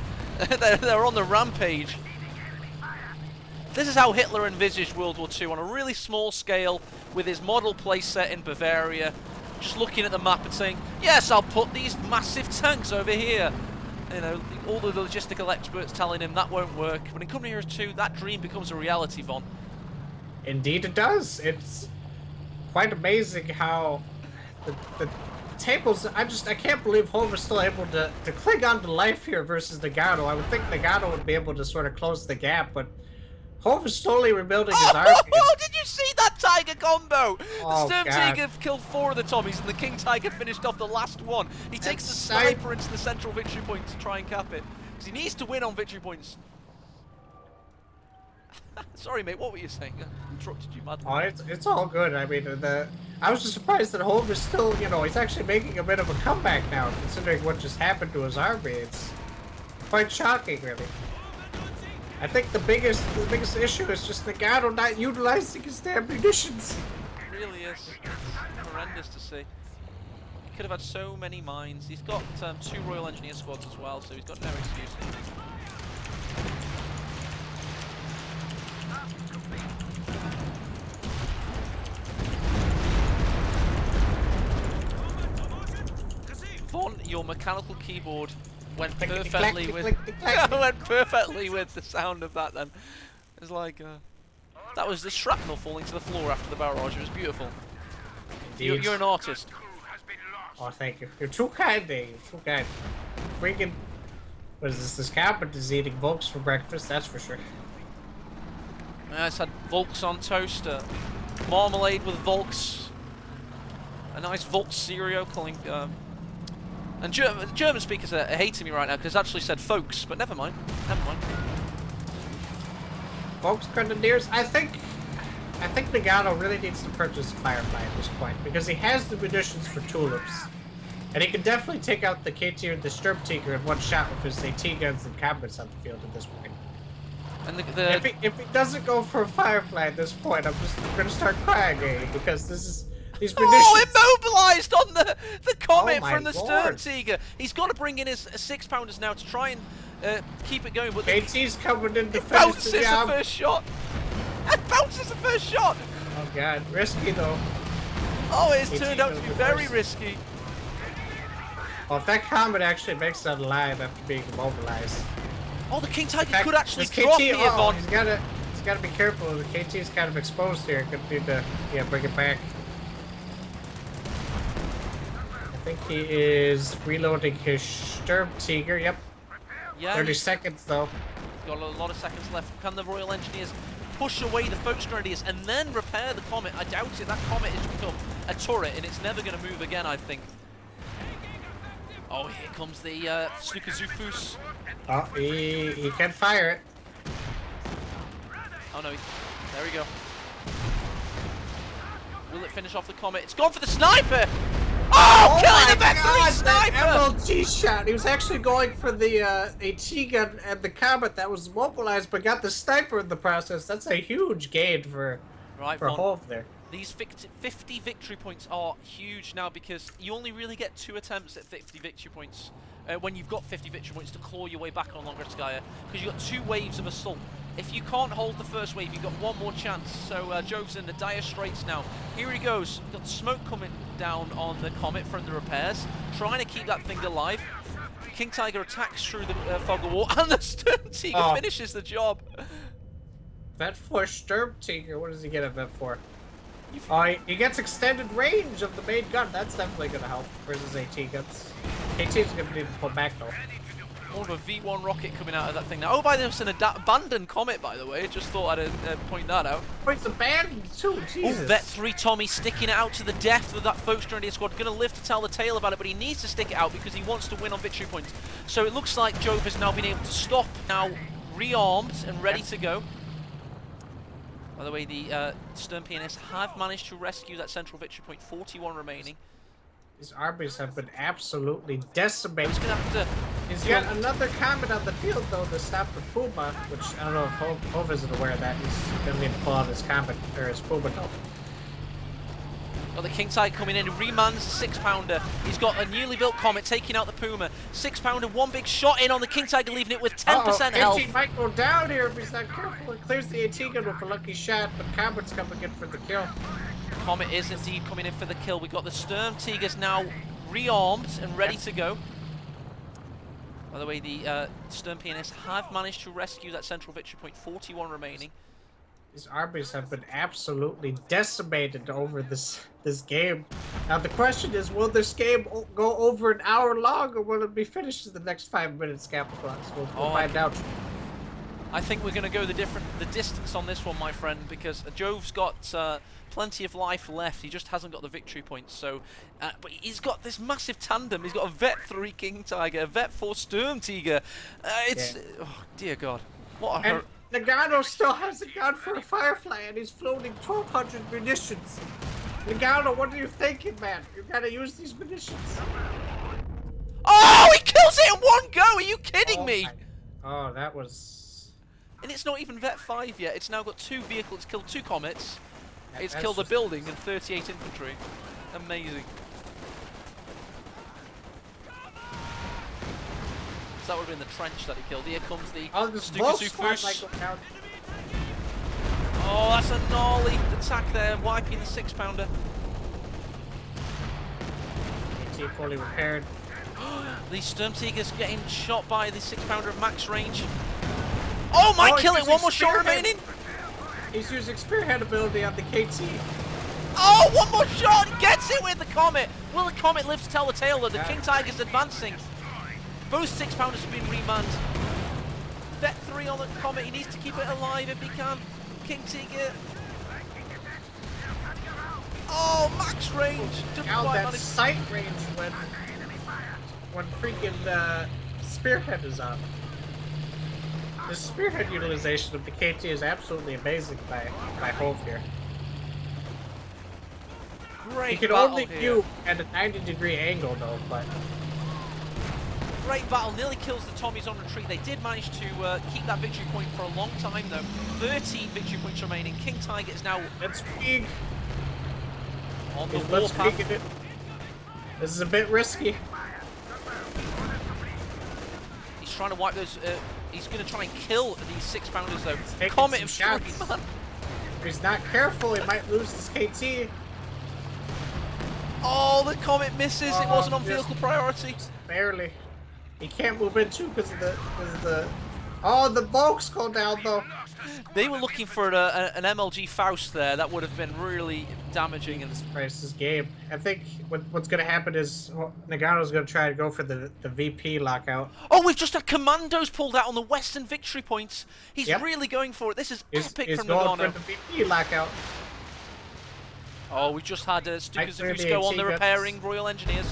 They're on the rampage. This is how Hitler envisaged World War II on a really small scale with his model place set in Bavaria. Just looking at the map and saying, yes, I'll put these massive tanks over here. All the logistical experts telling him that won't work. When in Company Heroes 2, that dream becomes a reality, Von. Indeed it does. It's quite amazing how the tables... I can't believe Jove is still able to cling on to life here versus Noggano. I would think Noggano would be able to sort of close the gap, but Jove is slowly rebuilding his army. Oh, did you see that Tiger combo? Oh, the Sturm God. Tiger killed 4 of the Tommies, and the King Tiger finished off the last one. He takes the sniper into the central victory point to try and cap it. Because he needs to win on victory points. Sorry, mate, what were you saying? I interrupted you madly. Oh, it's all good. I mean, I was just surprised that Jove is still, he's actually making a bit of a comeback now, considering what just happened to his army. It's quite shocking, really. I think the biggest issue is just Noggano not utilizing his damn munitions. It really is. It's horrendous to see. He could have had so many mines. He's got 2 Royal Engineer squads as well, so he's got no excuse. Von, your mechanical keyboard went Clickety perfectly clackety with clickety clackety. went perfectly with the sound of that. Then it's like that was the shrapnel falling to the floor after the barrage. It was beautiful. Indeed. You're an artist. Oh, thank you. You're too kind, Dave. You're too kind. Freaking. What is this? This carpet is eating Volks for breakfast, that's for sure. I just had Volks on toast, marmalade with Volks, a nice Volks cereal calling. And German speakers are hating me right now because it actually said folks, but never mind. Never mind. Volks Grenadiers, I think Noggano really needs to purchase Firefly at this point because he has the munitions for tulips. And he can definitely take out the KT or the Sturmtiger in one shot with his AT guns and cabinets on the field at this point. And If he doesn't go for a Firefly at this point, I'm gonna start crying, because these munitions. Oh, immobilized on the comet Oh my from the lord. Sturmtiger. He's got to bring in his 6-pounders now to try and keep it going. But KT's coming in to it finish bounces the the job. first shot. It bounces the first shot. Oh god, risky though. Oh, it's AT turned out to be goes very first. risky. Well, if that comet actually makes it alive after being immobilized. Oh, the King In Tiger fact, could actually this drop KT, here, uh-oh, Von. he's gotta be careful. The KT is kind of exposed here. Gonna need to bring it back. I think he is reloading his Sturmtiger. Yep. Yeah, 30 he's seconds though. got a lot of seconds left. Can the Royal Engineers push away the Folks Grenadiers and then repair the comet? I doubt it. That comet has become a turret and it's never going to move again, I think. Oh, here comes the Snookerzufus. Oh, he can fire it. Oh no, there we go. Will it finish off the comet? It's gone for the sniper! Oh, killing the God, Veterinary that sniper! MLG shot. He was actually going for the AT gun and the comet that was mobilized, but got the sniper in the process. That's a huge gain for Von. Jove there. These 50 victory points are huge now because you only really get 2 attempts at 50 victory points when you've got 50 victory points to claw your way back on Longerskaya, because you've got 2 waves of assault. If you can't hold the first wave, you've got 1 more chance. So Jove's in the dire straits now. Here he goes. Got the smoke coming down on the comet from the repairs, trying to keep that thing alive. King Tiger attacks through the fog of war, and the Sturmtiger finishes the job. Vet for Sturmtiger. What does he get a vet for? He gets extended range of the main gun. That's definitely going to help versus AT guns. AT's going to need to pull back though. More of a V1 rocket coming out of that thing now. Oh, by the way, it's an abandoned comet, by the way. Just thought I'd point that out. Oh, it's abandoned too. Jesus. Oh, Vet 3 Tommy sticking it out to the death with that Folks Grenadier squad. Going to live to tell the tale about it, but he needs to stick it out because he wants to win on victory points. So it looks like Jove has now been able to stop, now rearmed and ready to go. By the way, the Stern PNS have managed to rescue that central victory point, 41 remaining. These armies have been absolutely decimated. He's going to have to... He's got another comet on the field though to stop the Puma, which I don't know if Jove isn't aware of that. He's going to need to pull out his comet, or his Puma though. Got the King Tiger coming in, he remans the 6-pounder. He's got a newly built comet taking out the Puma. 6-pounder, 1 big shot in on the King Tiger, leaving it with 10% health. AT might go down here if he's not careful. It clears the AT gun with a lucky shot, but Comet's coming in for the kill. Comet is indeed coming in for the kill. We've got the Sturmtigers now rearmed and ready to go. By the way, the Stern PNS have managed to rescue that central victory point, 41 remaining. These armies have been absolutely decimated over this game. Now the question is, will this game go over an hour long, or will it be finished in the next 5 minutes, Capricorns? We'll find out. I think we're going to go the distance on this one, my friend, because Jove's got plenty of life left. He just hasn't got the victory points. So, but he's got this massive tandem. He's got a Vet 3 King Tiger, a Vet 4 Sturmtiger. Oh dear God, what a Noggano still hasn't gone for a Firefly, and he's floating 1,200 munitions. Noggano, what are you thinking, man? You gotta use these munitions. Oh, he kills it in 1 go! Are you kidding me? Oh, that was... And it's not even Vet 5 yet. It's now got 2 vehicles. It's killed 2 comets. It's That's killed a just- building and 38 infantry. Amazing. So that would have been the trench that he killed. Here comes the Snookerzufus. Oh, that's a gnarly attack there, wiping the 6-pounder. AT fully repaired. The Sturmtiger's getting shot by the 6-pounder at max range. Oh, might kill it. One more shot remaining. He's using spearhead ability on the KT. Oh, one more shot. Gets it with the Comet. Will the Comet live to tell the tale, though? The King Tiger's advancing. Both 6-pounders have been remanned. Vet 3 on the Comet. He needs to keep it alive if he can. King Tiger. Oh, max range. Now that sight range when freaking spearhead is on. The spearhead utilization of the KT is absolutely amazing by Jove here. Great He can battle only here. view at a 90-degree angle though, but Great battle, nearly kills the Tommies on retreat. They did manage to keep that victory point for a long time though. 13 victory points remaining. King Tiger is now let's peek. on the Let's warpath. peek at it. This is a bit risky. He's trying to wipe those. He's going to try and kill these 6-pounders though. Taking Comet some of 3, shots. man. If he's not careful, he might lose his KT. Oh, the Comet misses. It wasn't on vehicle priority. Barely. He can't move in too because of the. Oh, the bulk's go down though. They were looking for an MLG Faust there. That would have been really damaging. And Price's game. I think what's going to happen is Noggano's going to try to go for the VP lockout. oh, we've just had Commandos pulled out on the Western victory points. He's Yep. really going for it. This is He's epic from going Noggano. for the VP lockout. Oh, we just had Stukas clear of the Fusco on AT the guns. repairing Royal Engineers.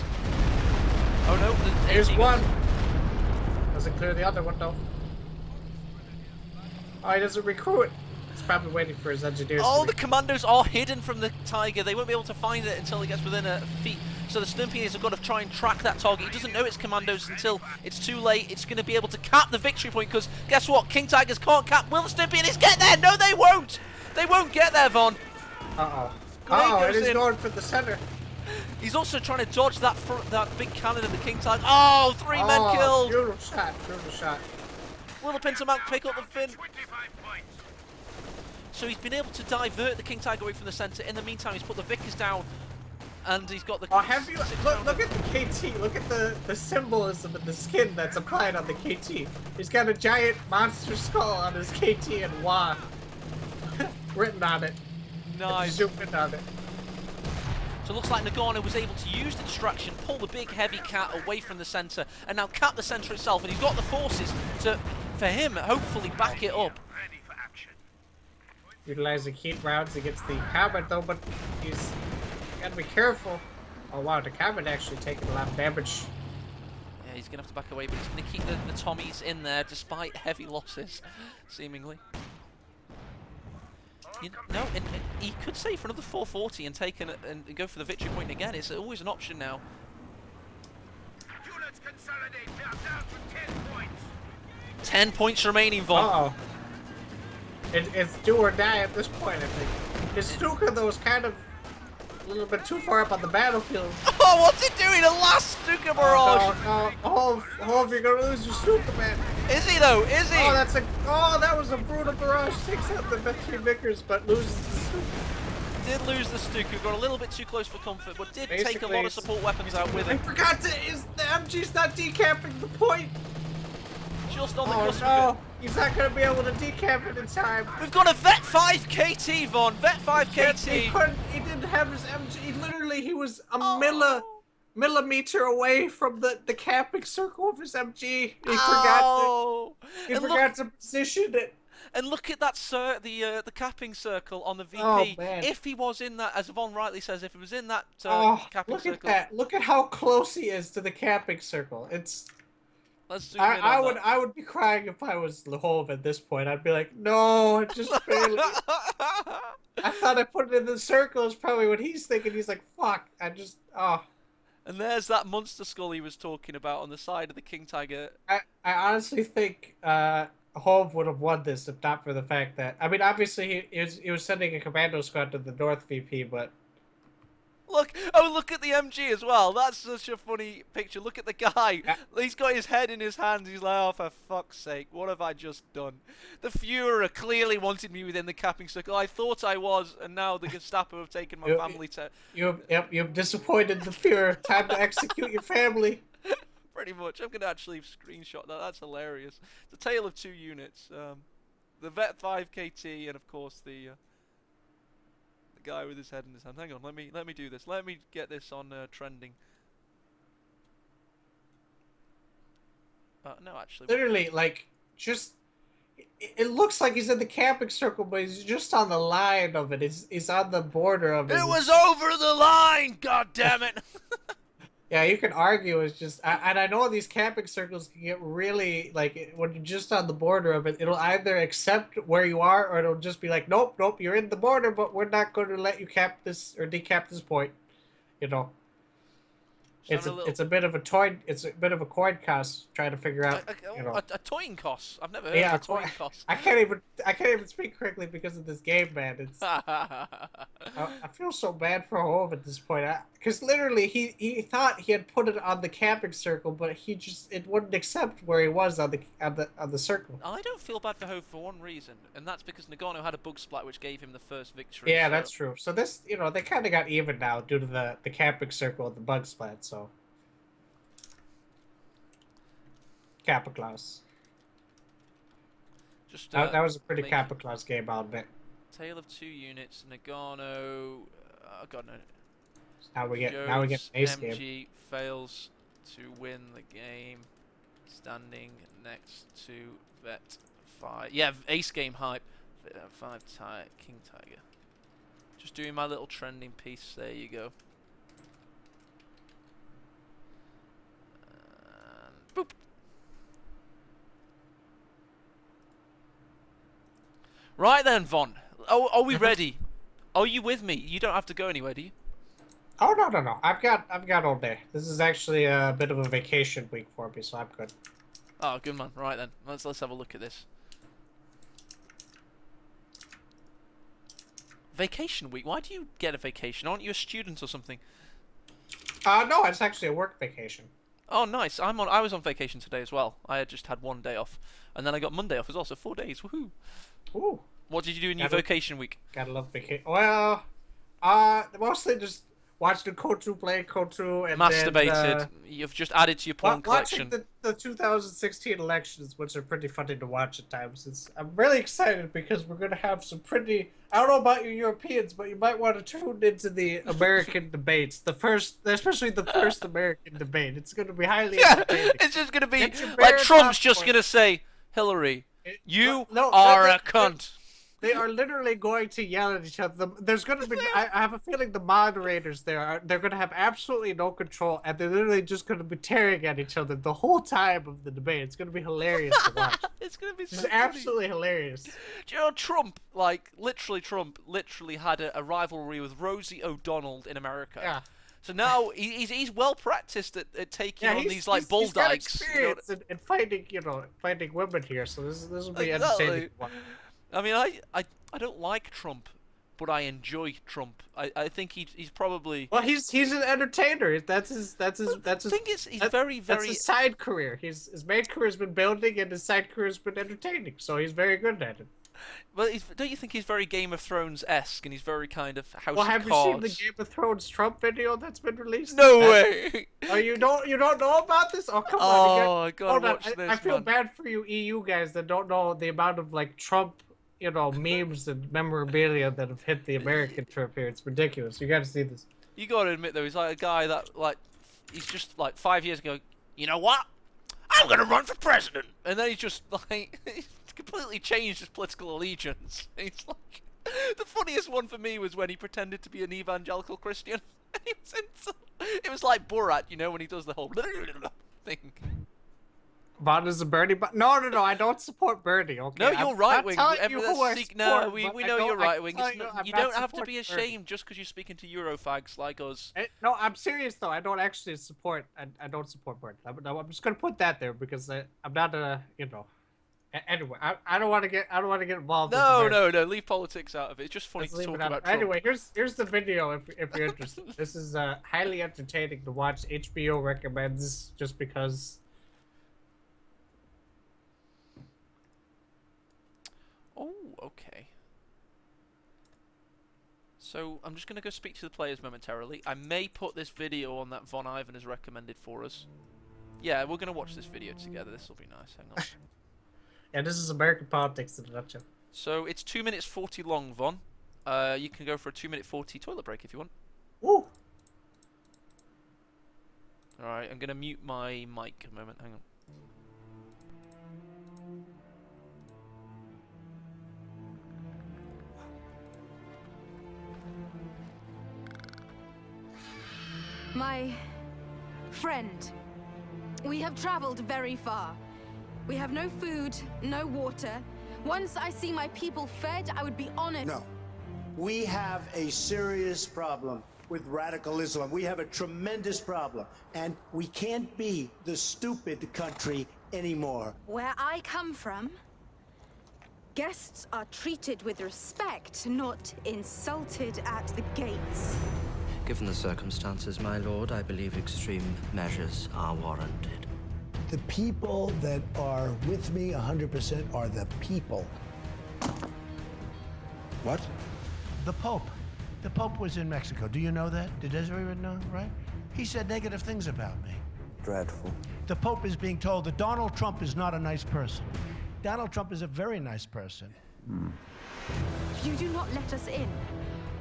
Oh no, the Here's AT one. guns. Doesn't clear the other one though. Oh, he doesn't recruit. He's probably waiting for his engineers. Oh, to the Commandos are hidden from the Tiger. They won't be able to find it until it gets within a feet. So the Sturmtiers have got to try and track that target. He doesn't know it's Commandos until it's too late. It's going to be able to cap the victory point because guess what? King Tigers can't cap. Will the Sturmtiers get there? No, they won't. They won't get there, Von. Uh-oh. Grenade Oh, goes it is in. going for the center. He's also trying to dodge that that big cannon of the King Tiger. Oh, 3 men killed. Brutal shot, brutal shot. Will the Pintamount pick up the fin? 25 points. So he's been able to divert the King Tiger away from the centre. In the meantime, he's put the Vickers down, and he's got the. Oh, have you six-pounder. look at the KT? Look at the symbolism of the skin that's applied on the KT. He's got a giant monster skull on his KT and WA written on it. Nice. Zoom in on it. So it looks like Noggano was able to use the distraction, pull the big heavy cat away from the centre, and now cap the centre itself. And he's got the forces to, for him, hopefully back it up. Ready for action. Utilizing heat rounds against the Comet though, but he's gotta be careful. Oh wow, the Comet actually taking a lot of damage. Yeah, he's going to have to back away, but he's going to keep the Tommies in there despite heavy losses, seemingly. No, and he could save for another 440 and take and go for the victory point again. It's always an option now. Units consolidate. They're down to 10 points. 10 points remaining, Von. Uh-oh. It's do or die at this point, I think. His Stuka though is kind of a little bit too far up on the battlefield. Oh, what's he doing? A last Stuka barrage! Oh, no. Hove, you're gonna lose your Stuka, man. Is he though? Is he? That was a brutal barrage. Takes out the three Vickers, but loses the Stuka. Did lose the Stuka, got a little bit too close for comfort, but did take a Basically, lot of support weapons out with I him. forgot to. Is the MG's not decapping the point? Just on the Oh cusp of no, it. he's not gonna be able to decap it in time. We've got a Vet 5 KT, Von. Vet 5 KT. He didn't have his MG. He was a Oh. millimeter away from the capping circle of his MG. He Oh. And forgot to position it. And look at that, the capping circle on the VP. Oh, man. If he was in that, as Von rightly says, if he was in that capping Look circle, at that! Look at how close he is to the capping circle. It's. let's zoom in on that. I would be crying if I was Lehove at this point. I'd be like, no, it just barely. I thought I put it in the circle. Is probably what he's thinking. He's like, fuck. And there's that monster skull he was talking about on the side of the King Tiger. I honestly think Hove would have won this if not for the fact that obviously he was sending a commando squad to the North VP, but Look at the MG as well. That's such a funny picture. Look at the guy. He's got his head in his hands. He's like, oh, for fuck's sake, what have I just done? The Führer clearly wanted me within the capping circle. I thought I was, and now the Gestapo have taken my family to... you've disappointed the Führer. Time to execute your family. Pretty much. I'm going to actually screenshot that. That's hilarious. It's a tale of two units. The Vet 5 KT and of course the guy with his head in his hand. Hang on, let me do this. Let me get this on trending. No, actually. Literally, like, just it looks like he's in the camping circle, but he's just on the line of it. He's on the border of it. It was over the line. God damn it. Yeah, you can argue it's just, and I know these camping circles can get really, like, when you're just on the border of it, it'll either accept where you are, or it'll just be like, nope, you're in the border, but we're not going to let you cap this, or decap this point, you know. It's a bit of a coin cost trying to figure out, you know. A toin cost. I've never heard of a toin cost. I can't even speak correctly because of this game, man. It's I feel so bad for Jove at this point, because literally he thought he had put it on the camping circle, but it wouldn't accept where he was on the circle. I don't feel bad for Jove for one reason, and that's because Noggano had a bug splat which gave him the first victory. Yeah, that's true. So this, you know, they kind of got even now due to the camping circle and the bug splat. So. Kappa class. Just that was a pretty Kappa class game, I'll admit. Tale of two units, Noggano. God no. Now we get ace MG game. fails to win the game, standing next to Vet 5. Yeah, ace game hype. 5 King Tiger. Just doing my little trending piece. There you go. Boop. Right then, Von. Oh, are we ready? Are you with me? You don't have to go anywhere, do you? Oh no. I've got all day. This is actually a bit of a vacation week for me, so I'm good. Oh, good man. Right then, let's have a look at this. Vacation week? Why do you get a vacation? Aren't you a student or something? No, it's actually a work vacation. Oh, nice. I was on vacation today as well. I had just had one day off, and then I got Monday off as well, so 4 days. Woohoo! Ooh. What did you do in your vacation week? Gotta love vacation. Well, mostly just watched the Kotu play Kotu and masturbated. Then, You've just added to your porn collection. Watching the 2016 elections, which are pretty funny to watch at times. I'm really excited because we're gonna have some pretty. I don't know about you Europeans, but you might want to tune into the American debates. Especially the first American debate. It's gonna be highly entertaining. It's just gonna be like Trump's just gonna say, Hillary, you are a cunt. They are literally going to yell at each other. There's going to be. I have a feeling the moderators they're going to have absolutely no control, and they're literally just going to be tearing at each other the whole time of the debate. It's going to be hilarious to watch. It's going to be just absolutely hilarious. Do you know Trump? Like Trump literally had a rivalry with Rosie O'Donnell in America. Yeah. So now he's well practiced at taking on these like bull he's got dykes. Experience in fighting women here. So this will be entertaining. I mean, I don't like Trump, but I enjoy Trump. I think he's probably. Well, he's an entertainer. That's his. The thing is, he's very. That's his side career. His main career's been building, and his side career's been entertaining. So he's very good at it. Well, don't you think he's very Game of Thrones-esque, and he's very kind of House of Cards? Well, have you seen the Game of Thrones Trump video that's been released? No way! Oh, you don't know about this? Oh, come on! Oh, I gotta watch this. I feel bad for you EU guys that don't know the amount of like Trump, memes and memorabilia that have hit the American trip here. It's ridiculous. You got to see this. You got to admit though, he's like a guy that he's just like 5 years ago. You know what? I'm gonna run for president, and then he's just like he's completely changed his political allegiance. He's like the funniest one for me was when he pretended to be an evangelical Christian. It was like Borat, when he does the whole thing. Bond is a Bernie, but no, I don't support Bernie. Okay, no, you're right wing. No, we know you're right wing. You don't have to be ashamed Bernie. just because you're speaking to Eurofags like us. No, I'm serious though. I don't actually support. I don't support Bernie. I'm just gonna put that there because I'm not Anyway, I don't want to get involved. No. Leave politics out of it. It's just funny to talk about Trump. Anyway, here's the video if you're interested. This is highly entertaining to watch. HBO recommends just because. Oh, okay. So I'm just going to go speak to the players momentarily. I may put this video on that VonIvan has recommended for us. Yeah, we're gonna watch this video together. This will be nice. Hang on. Yeah, this is American politics in a nutshell. So it's 2 minutes 40 long, Von. You can go for a 2-minute 40 toilet break if you want. Woo! Alright, I'm gonna mute my mic a moment. Hang on. My friend, we have traveled very far. We have no food, no water. Once I see my people fed, I would be honored. No. We have a serious problem with radical Islam. We have a tremendous problem. And we can't be the stupid country anymore. Where I come from, guests are treated with respect, not insulted at the gates. Given the circumstances, my lord, I believe extreme measures are warranted. The people that are with me 100% are the people. What? The Pope. The Pope was in Mexico. Do you know that? Did everyone know, right? He said negative things about me. Dreadful. The Pope is being told that Donald Trump is not a nice person. Donald Trump is a very nice person. If you do not let us in,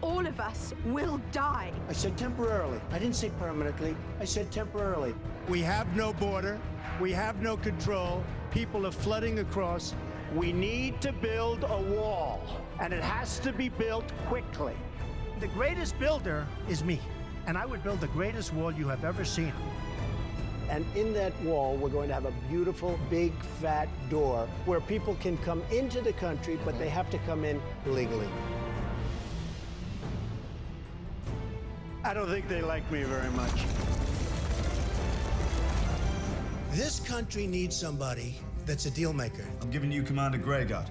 all of us will die. I said temporarily. I didn't say permanently. I said temporarily. We have no border. We have no control. People are flooding across. We need to build a wall, and it has to be built quickly. The greatest builder is me, and I would build the greatest wall you have ever seen. And in that wall, we're going to have a beautiful, big, fat door where people can come into the country, but they have to come in legally. I don't think they like me very much. This country needs somebody that's a deal maker. I'm giving you Commander Greyguard.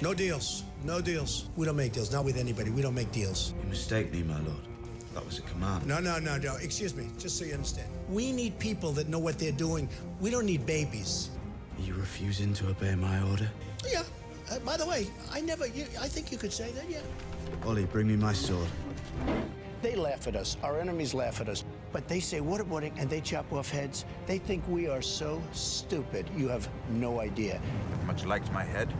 No deals. No deals. We don't make deals. Not with anybody. We don't make deals. You mistake me, my lord. That was a command. No. Excuse me. Just so you understand. We need people that know what they're doing. We don't need babies. Are you refusing to obey my order? Yeah. By the way, I think you could say that, yeah. Ollie, bring me my sword. They laugh at us. Our enemies laugh at us. But they say waterboarding and they chop off heads. They think we are so stupid. You have no idea. Much liked my head.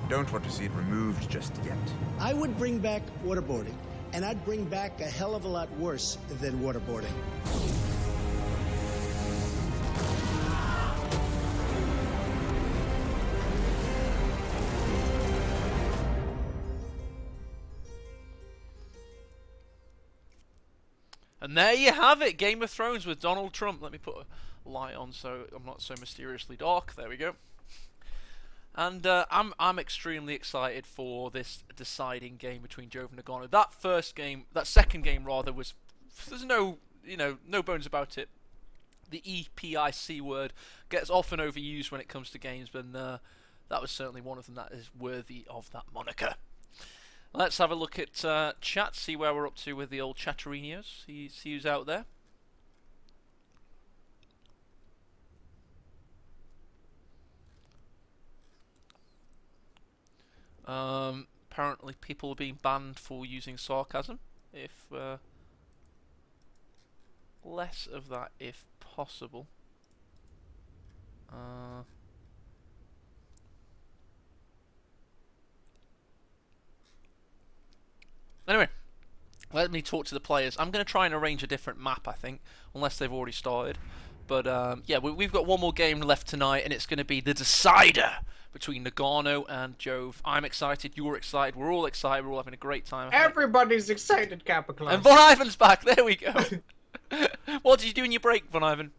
I don't want to see it removed just yet. I would bring back waterboarding, and I'd bring back a hell of a lot worse than waterboarding. And there you have it, Game of Thrones with Donald Trump. Let me put a light on so I'm not so mysteriously dark. There we go. And I'm extremely excited for this deciding game between Jove and Noggano. That second game rather, was, there's no bones about it. The EPIC word gets often overused when it comes to games, but that was certainly one of them that is worthy of that moniker. Let's have a look at chat, see where we're up to with the old chatterinos. See who's out there. Apparently people are being banned for using sarcasm. If less of that if possible. Anyway, let me talk to the players. I'm going to try and arrange a different map, I think, unless they've already started. But yeah, we've got one more game left tonight, and it's going to be the decider between Noggano and Jove. I'm excited, you're excited, we're all excited, we're all having a great time. Everybody's excited, Kappa Claus. And VonIvan's back, there we go. What did you do in your break, VonIvan?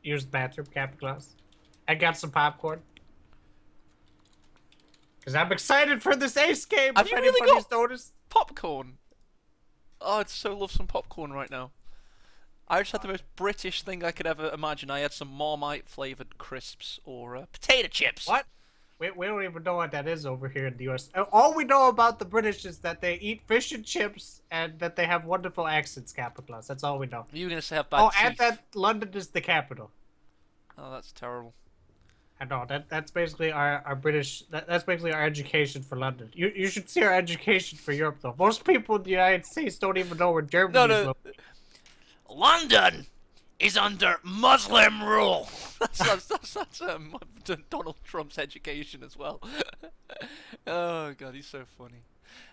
Use the bathroom, Kappa Claus. I got some popcorn. Because I'm excited for this ace game. Have you really got noticed? Popcorn? Oh, I'd so love some popcorn right now. I just had the most British thing I could ever imagine. I had some Marmite flavoured crisps or potato chips. What? We don't even know what that is over here in the US. All we know about the British is that they eat fish and chips and that they have wonderful accents, Kappa Claus. That's all we know. You were going to say have bad teeth. And that London is the capital. Oh, that's terrible. I know, that's basically our British, that's basically our education for London. You should see our education for Europe, though. Most people in the United States don't even know where Germany is located. London is under Muslim rule. That's Donald Trump's education as well. Oh god, he's so funny.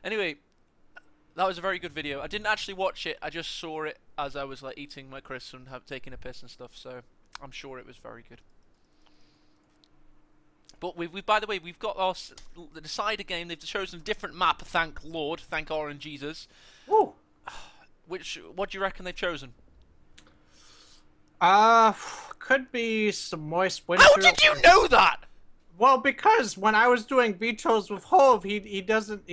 Anyway, that was a very good video. I didn't actually watch it. I just saw it as I was like eating my crisps and taking a piss and stuff. So I'm sure it was very good. But we by the way, we've got our the decider game. They've chosen a different map. Thank Lord. Thank Orange Jesus. Woo. What do you reckon they've chosen? Could be some moist winter. How did you know that? Well, because when I was doing vetoes with Jove, he doesn't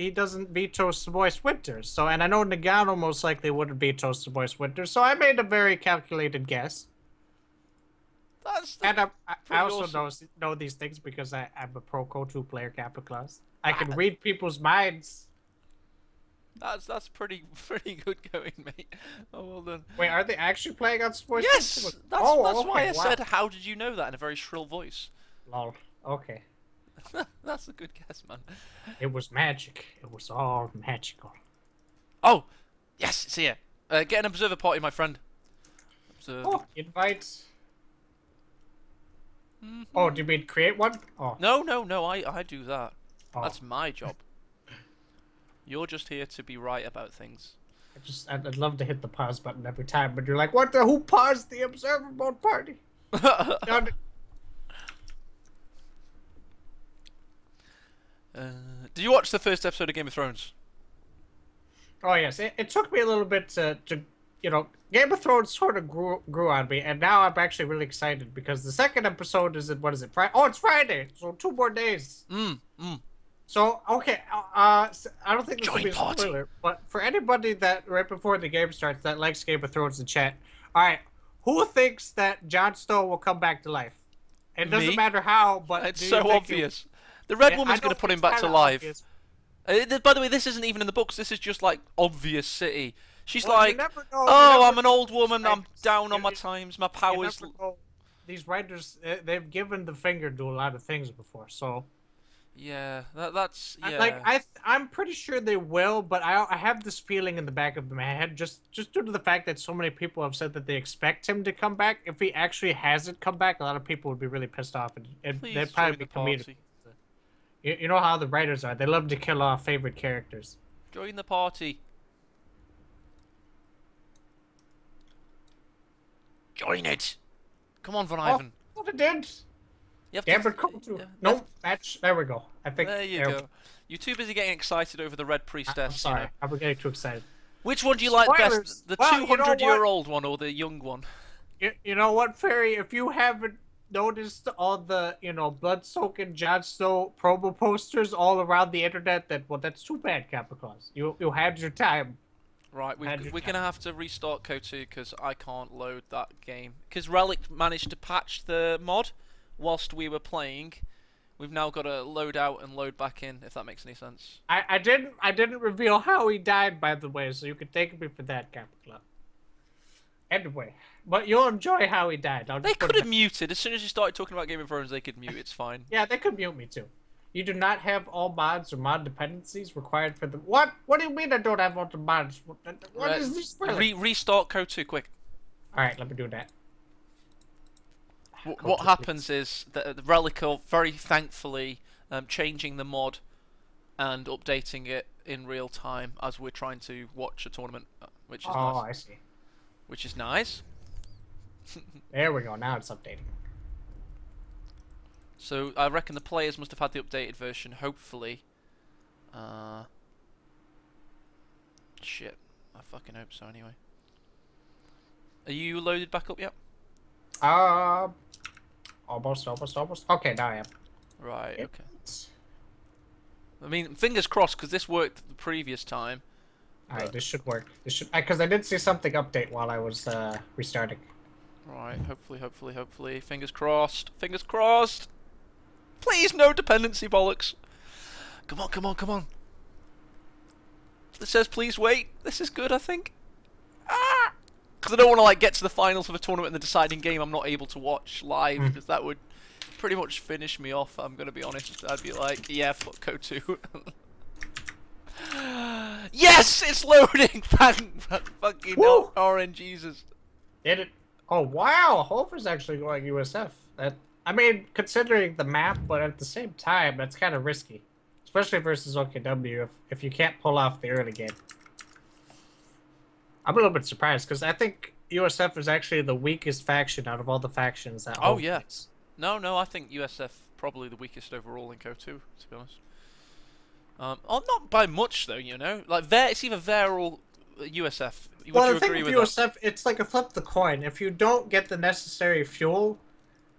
veto some moist winter. So, and I know Noggano most likely wouldn't veto some moist winter. So I made a very calculated guess. And I also awesome. know these things because I'm a pro KOTU player, Kappa class. I can read people's minds. That's pretty good going, mate. Oh, well done. Wait, are they actually playing on Sports? Yes! That's okay, why I said, how did you know that in a very shrill voice? Lol. Okay. That's a good guess, man. It was magic. It was all magical. Oh! Yes, it's here. Get an observer party, my friend. Oh, invite. Oh, do you mean create one? Oh. No, I do that. Oh. That's my job. You're just here to be right about things. I'd love to hit the pause button every time, but you're like, what the? Who paused the observer mode party? Did you watch the first episode of Game of Thrones? Oh yes, it took me a little bit to Game of Thrones sort of grew on me, and now I'm actually really excited because the second episode is what is it? Friday? Oh, it's Friday, so 2 more days. So, okay, I don't think this will be a spoiler, but for anybody that, right before the game starts, that likes Game of Thrones in chat, alright, who thinks that Jon Snow will come back to life? It doesn't matter how, but it's so obvious. The Red Woman's going to put him back to life. By the way, this isn't even in the books, this is just, like, obvious city. She's like, oh, I'm an old woman, I'm down on my times, my powers... These writers, they've given the finger to a lot of things before, so... Yeah, that's yeah. Like I'm pretty sure they will, but I have this feeling in the back of my head just due to the fact that so many people have said that they expect him to come back. If he actually hasn't come back, a lot of people would be really pissed off, and they'd probably be comedic. You know how the writers are; they love to kill off favorite characters. Join the party. Join it. Come on, VonIvan. Oh, what it did. Match. There we go. I think. There you go. You're too busy getting excited over the Red Priestess. I'm sorry. I'm getting too excited. Which one do you like best? The 200-year-old one or the young one? You know what, Fairy? If you haven't noticed all the blood-soaking Jon Snow promo posters all around the internet, that's too bad, Capricorns. You had your time. Right, we're gonna have to restart KOTU because I can't load that game. Because Relic managed to patch the mod whilst we were playing. We've now got to load out and load back in, if that makes any sense. I didn't reveal how he died, by the way, so you can thank me for that, Capricorn. Anyway, but you'll enjoy how he died. They could have muted. As soon as you started talking about Game of Thrones, they could mute. It's fine. Yeah, they could mute me too. You do not have all mods or mod dependencies required for the... What? What do you mean I don't have all the mods? What is this? Restart KOTU, quick. Alright, let me do that. What happens is that the Relic are very thankfully changing the mod and updating it in real time as we're trying to watch a tournament, which is nice. Oh, I see. Which is nice. There we go. Now it's updating. So I reckon the players must have had the updated version. Hopefully. Shit. I fucking hope so. Anyway. Are you loaded back up yet? Almost. Okay, now I am. Right, okay. I mean, fingers crossed, because this worked the previous time. Alright, this should work. This should... Because I did see something update while I was restarting. Right, hopefully. Fingers crossed. Fingers crossed! Please, no dependency bollocks! Come on. It says please wait. This is good, I think. Ah! Because I don't want to get to the finals of a tournament and the deciding game I'm not able to watch live, because that would pretty much finish me off, I'm going to be honest. I'd be like, yeah, fuck KOTU. Yes! It's loading! Thank fucking Orange Jesus. Did it. Oh wow, Hofer's actually going USF. That I mean, considering the map, but at the same time, that's kind of risky, especially versus OKW. If you can't pull off the early game, I'm a little bit surprised because I think USF is actually the weakest faction out of all the factions that. Oh Hove yeah, plays. no, I think USF probably the weakest overall in CO2, to be honest. Oh, not by much though, you know. Like it's either there or USF. Would Well, you the thing agree with with USF, it's like a flip the coin. If you don't get the necessary fuel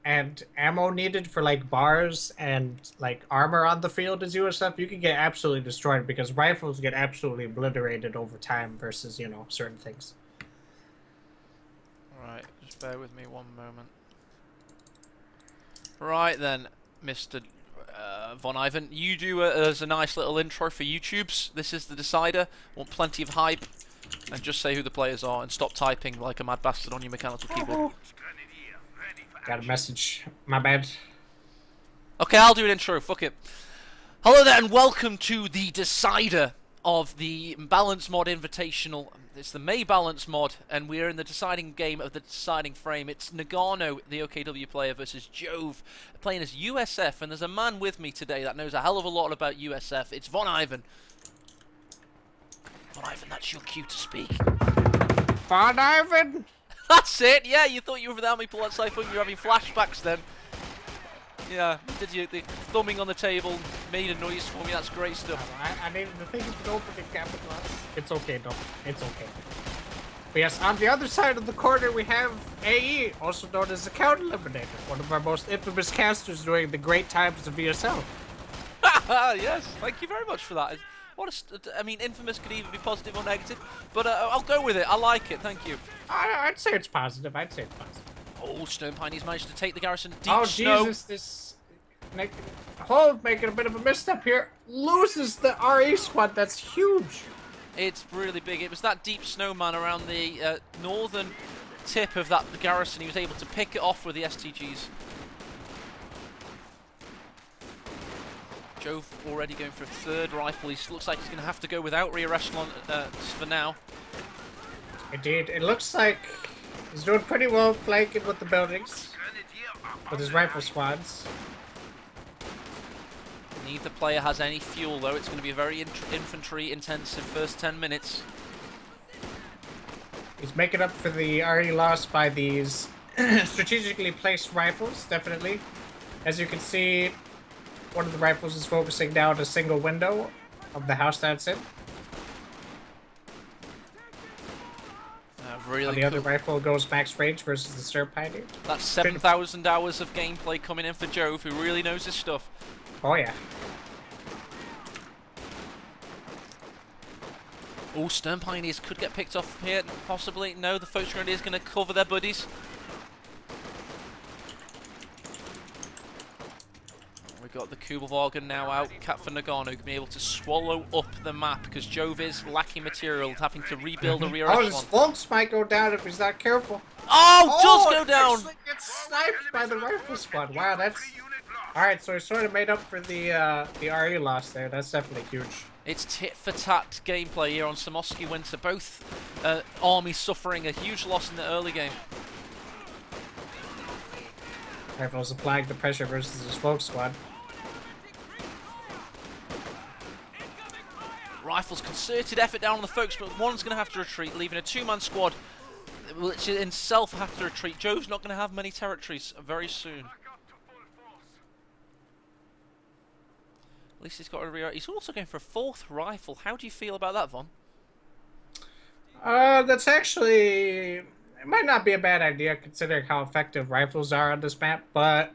and ammo needed for like bars and like armor on the field as USF, you can get absolutely destroyed because rifles get absolutely obliterated over time versus, you know, certain things. Right, just bear with me one moment. Right then, Mr. VonIvan, you do as a nice little intro for YouTube's. This is the decider. Want plenty of hype, and just say who the players are, and stop typing like a mad bastard on your mechanical keyboard. Got a message. My bad. Okay, I'll do an intro. Fuck it. Hello there, and welcome to the decider of the Balance Mod Invitational. It's the May Balance Mod, and we're in the deciding game of the deciding frame. It's Noggano, the OKW player, versus Jove, playing as USF, and there's a man with me today that knows a hell of a lot about USF. It's VonIvan. VonIvan, that's your cue to speak. VonIvan! That's it, yeah, you thought you were without me pull that siphon, you're having flashbacks then. Yeah, did you, the thumbing on the table made a noise for me, that's great stuff. I needed the thing to open the capitalize. It's okay, though. It's okay. But yes, on the other side of the corner we have AE, also known as the Count Eliminator, one of our most infamous casters during the great times of VSL. Yes, thank you very much for that. I mean, infamous could either be positive or negative, but I'll go with it. I like it, thank you. I'd say it's positive. Oh, Stonepiney's managed to take the garrison deep Oh, snow. Jesus, this... Hove making a bit of a misstep here. Loses the RE squad. That's huge. It's really big. It was that deep snowman around the northern tip of that garrison. He was able to pick it off with the STGs. Jove already going for a third rifle. He looks like he's going to have to go without rear echelon for now. Indeed. It looks like he's doing pretty well flanking with the buildings. With his rifle squads. Neither player has any fuel though. It's going to be a very infantry intensive first 10 minutes. He's making up for the RE loss by these strategically placed rifles, definitely. As you can see, one of the rifles is focusing down a single window of the house that's in. Really the other rifle goes max range versus the Sir Pioneer. That's 7,000 hours of gameplay coming in for Jove, who really knows his stuff. Oh yeah. Oh, Stern Pioneers could get picked off here, possibly. No, the Folk Grenadier is going to cover their buddies. We've got the Kubelwagen now out. Cat for Noggano can be able to swallow up the map because Jove is lacking material, having to rebuild a rear echelon. His Volks might go down if he's not careful. Oh, does go down! Gets sniped by the rifle squad. Wow, that's... Alright, so he sort of made up for the RE loss there. That's definitely huge. It's tit-for-tat gameplay here on Samoski Winter. Both armies suffering a huge loss in the early game. Rifles applying the pressure versus his Volks squad. Rifles concerted effort down on the folks, but one's going to have to retreat, leaving a two-man squad, which in itself have to retreat. Jove's not going to have many territories very soon. At least he's got a rear. He's also going for a fourth rifle. How do you feel about that, Von? That's actually... It might not be a bad idea considering how effective rifles are on this map, but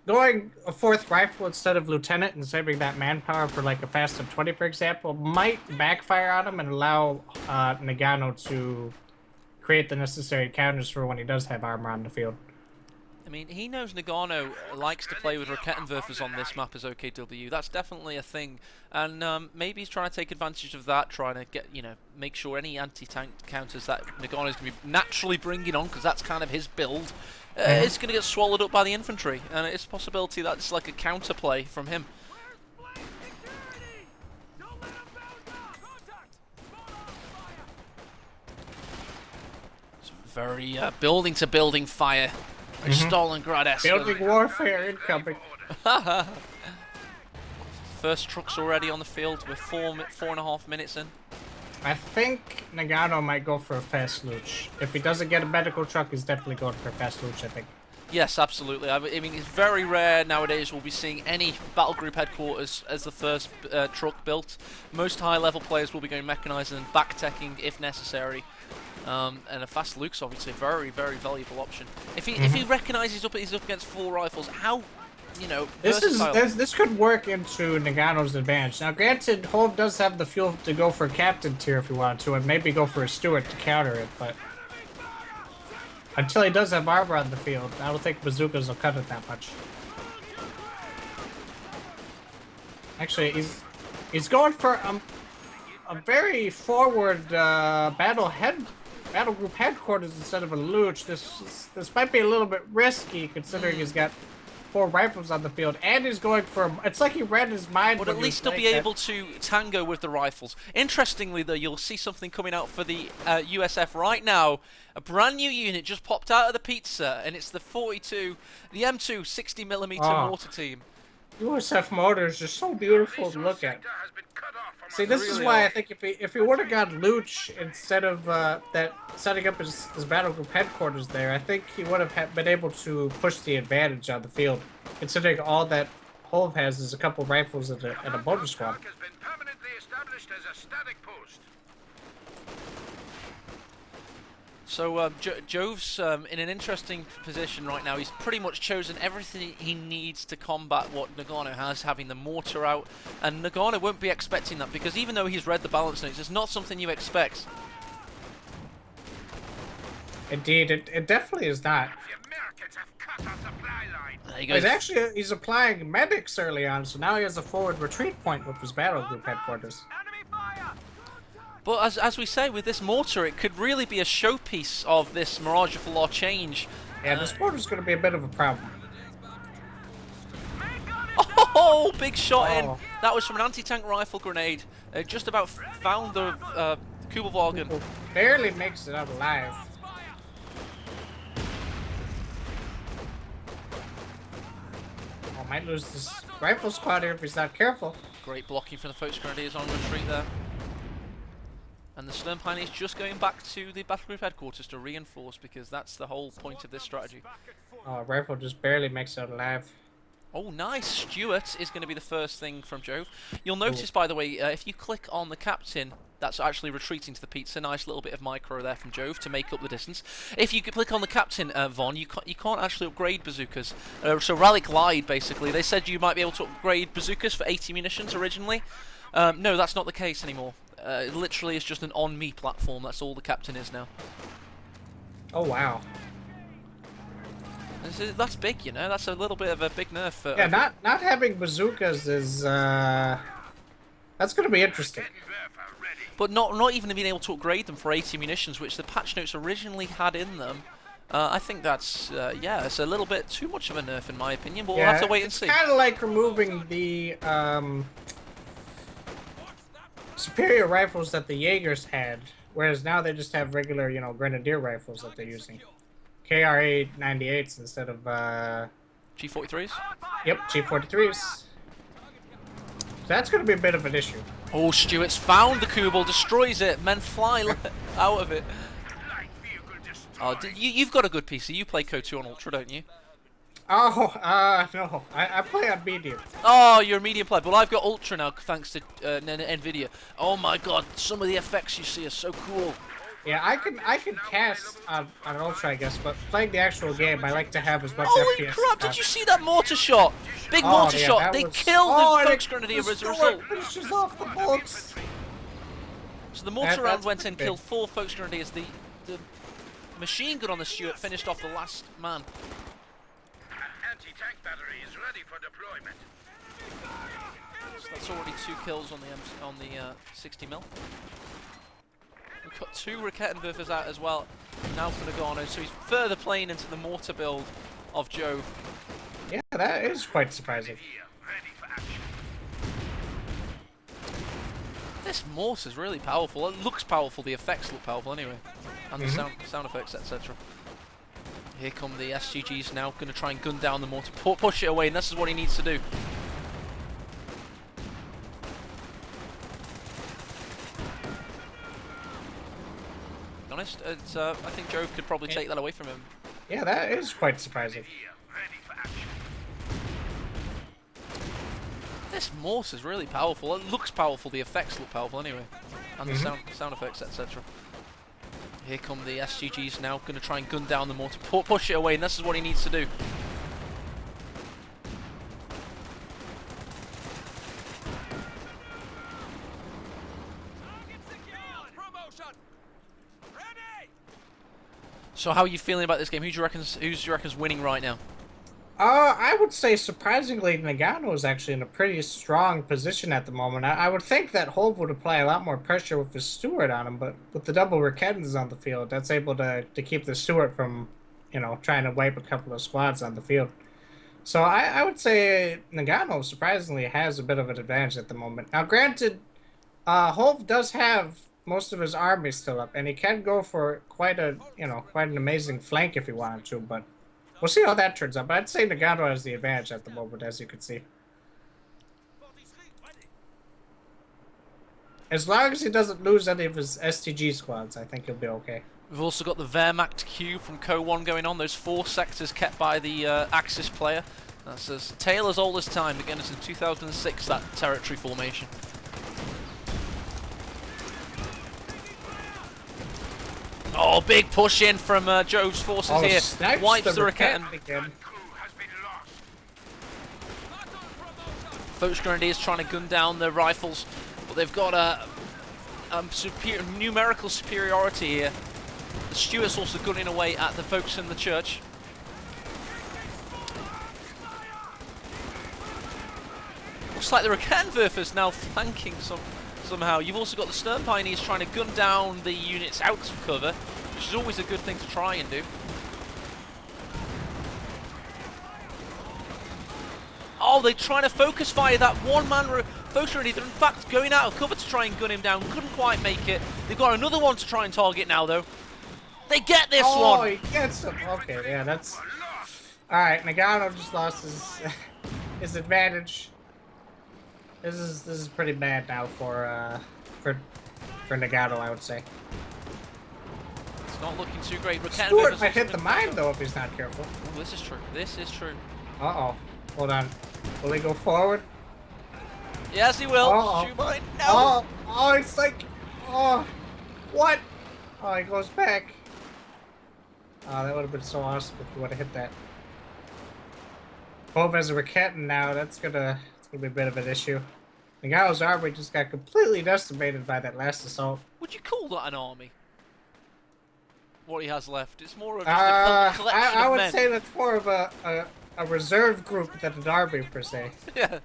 going a fourth rifle instead of lieutenant and saving that manpower for like a fast of 20, for example, might backfire on him and allow Noggano to create the necessary counters for when he does have armor on the field. I mean, he knows Noggano likes to play with Rakettenwerfers on this map as OKW. That's definitely a thing. And maybe he's trying to take advantage of that, trying to get, make sure any anti-tank counters that Noggano's going to be naturally bringing on, because that's kind of his build, is going to get swallowed up by the infantry. And it's a possibility that it's like a counterplay from him. Very building to building fire. Very Stalingrad-esque. Building warfare incoming. First truck's already on the field with 4.5 minutes in. I think Noggano might go for a fast looch. If he doesn't get a medical truck, he's definitely going for a fast looch, I think. Yes, absolutely. I mean, it's very rare nowadays we'll be seeing any battle group headquarters as the first truck built. Most high-level players will be going mechanized and back-teching if necessary. And a fast luke's obviously a very, very valuable option. If he recognizes he's up against 4 rifles, how, you know, this could work into Nagano's advantage. Now, granted, Jove does have the fuel to go for captain tier if he wanted to, and maybe go for a Stewart to counter it, but until he does have armor on the field, I don't think bazookas will cut it that much. Actually, he's going for a very forward battle group headquarters instead of a luge. This might be a little bit risky considering he's got 4 rifles on the field, and he's going for. It's like he read his mind. But at least he'll be able to tango with the rifles. Interestingly, though, you'll see something coming out for the USF right now. A brand new unit just popped out of the pizza, and it's the 42, the M2 60mm mortar team. USF motors are so beautiful to look at. See, this is why I think if he would have got Luch instead of setting up his battle group headquarters there, I think he would have been able to push the advantage on the field. Considering all that Jove has is a couple rifles and a motor squad. So Jove's in an interesting position right now. He's pretty much chosen everything he needs to combat what Noggano has, having the mortar out. And Noggano won't be expecting that, because even though he's read the balance notes, it's not something you expect. Indeed, it definitely is not. There he goes. He's applying medics early on, so now he has a forward retreat point with his battle group headquarters. But as we say, with this mortar, it could really be a showpiece of this Mirage of Law change. Yeah, this mortar's going to be a bit of a problem. Oh, big shot in. That was from an anti-tank rifle grenade. Just about found the Kubelwagen. Barely makes it out alive. Oh, might lose this rifle squad here if he's not careful. Great blocking from the Volksgrenadiers on retreat there. And the Stern Pioneers just going back to the battle group headquarters to reinforce, because that's the whole point of this strategy. Oh, rifle just barely makes it alive. Oh, nice. Stuart is going to be the first thing from Jove. You'll notice, by the way, if you click on the captain, that's actually retreating to the pizza. Nice little bit of micro there from Jove to make up the distance. If you click on the captain, Von, you can't actually upgrade bazookas. So Relic lied, basically. They said you might be able to upgrade bazookas for 80 munitions originally. No, that's not the case anymore. It literally is just an on-me platform. That's all the captain is now. Oh, wow. That's big, you know. That's a little bit of a big nerf. Yeah, not having bazookas is that's going to be interesting. But not even being able to upgrade them for 80 munitions, which the patch notes originally had in them. I think that's yeah, it's a little bit too much of a nerf in my opinion. But we'll have to wait and see. It's kind of like removing the superior rifles that the Jaegers had, whereas now they just have regular, you know, grenadier rifles that they're using. KRA 98s instead of G43s? Yep, G43s. So that's going to be a bit of an issue. Oh, Stuart's found the Kubel, destroys it, men fly out of it. Oh, you've got a good PC. You play Code 2 on Ultra, don't you? Oh, no. I play on medium. Oh, you're a medium player. Well, I've got Ultra now, thanks to NVIDIA. Oh my god, some of the effects you see are so cool. Yeah, I can cast on Ultra, I guess, but playing the actual game, I like to have as much Holy FPS. Crap, did you see that mortar shot? Big mortar shot. They killed the Volksgrenadier as a result. Finishes off the bolts. So the mortar round went in, killed 4 Volksgrenadiers. The machine gun on the Stuart finished off the last man. Anti-tank battery is ready for deployment. So that's already 2 kills on the 60mm. We've got 2 Rakettenwerfers out as well now for Noggano, so he's further playing into the mortar build of Jove. Yeah, that is quite surprising. This mortar's really powerful. It looks powerful. The effects look powerful anyway, and the sound effects, etc. Here come the SGGs now. Going to try and gun down the mortar, push it away, and this is what he needs to do. To be honest, it's, I think Jove could probably take that away from him. Yeah, that is quite surprising. This mortar's really powerful. It looks powerful. The effects look powerful anyway, and the sound effects, etc. Here come the SGGs now. Going to try and gun down the mortar, push it away, and this is what he needs to do. So how are you feeling about this game? Who do you reckon's winning right now? I would say surprisingly Noggano is actually in a pretty strong position at the moment. I would think that Jove would apply a lot more pressure with his Steward on him, but with the double Raketans on the field, that's able to keep the Steward from, you know, trying to wipe a couple of squads on the field. So I would say Noggano surprisingly has a bit of an advantage at the moment. Now granted, Jove does have most of his army still up, and he can go for quite an amazing flank if he wanted to, but we'll see how that turns out. But I'd say Noggano has the advantage at the moment, as you can see. As long as he doesn't lose any of his STG squads, I think he'll be okay. We've also got the Wehrmacht Q from Co-1 going on. Those 4 sectors kept by the Axis player. That's as tale as old as time. Again, it's in 2006, that territory formation. Oh, big push in from Jove's forces here. Wipes the Raketan. Volksgrenadiers trying to gun down the rifles, but they've got a numerical superiority here. The Stuarts also gunning away at the folks in the church. Looks like the Raketanwerfer's now flanking somehow. You've also got the Stern Pioneers trying to gun down the units out of cover, which is always a good thing to try and do. Oh, they're trying to focus fire that one-man focus grenadier. They're in fact going out of cover to try and gun him down. Couldn't quite make it. They've got another one to try and target now, though. They get this one! Oh, he gets him. Okay, yeah, that's... Alright, Noggano just lost his advantage. This is pretty bad now for Noggano, I would say. It's not looking too great. Stewart might hit the mine though if he's not careful. Ooh, this is true. This is true. Uh-oh. Hold on. Will he go forward? Yes, he will. Shoot mine. No! Oh, it's like... Oh, what? Oh, he goes back. Oh, that would have been so awesome if he would have hit that. Jove has a Raketan now. It's gonna be a bit of an issue. Noggano's army just got completely decimated by that last assault. Would you call that an army? What he has left? It's more of just a collection of men. I would say that's more of a reserve group than an army per se. Yeah,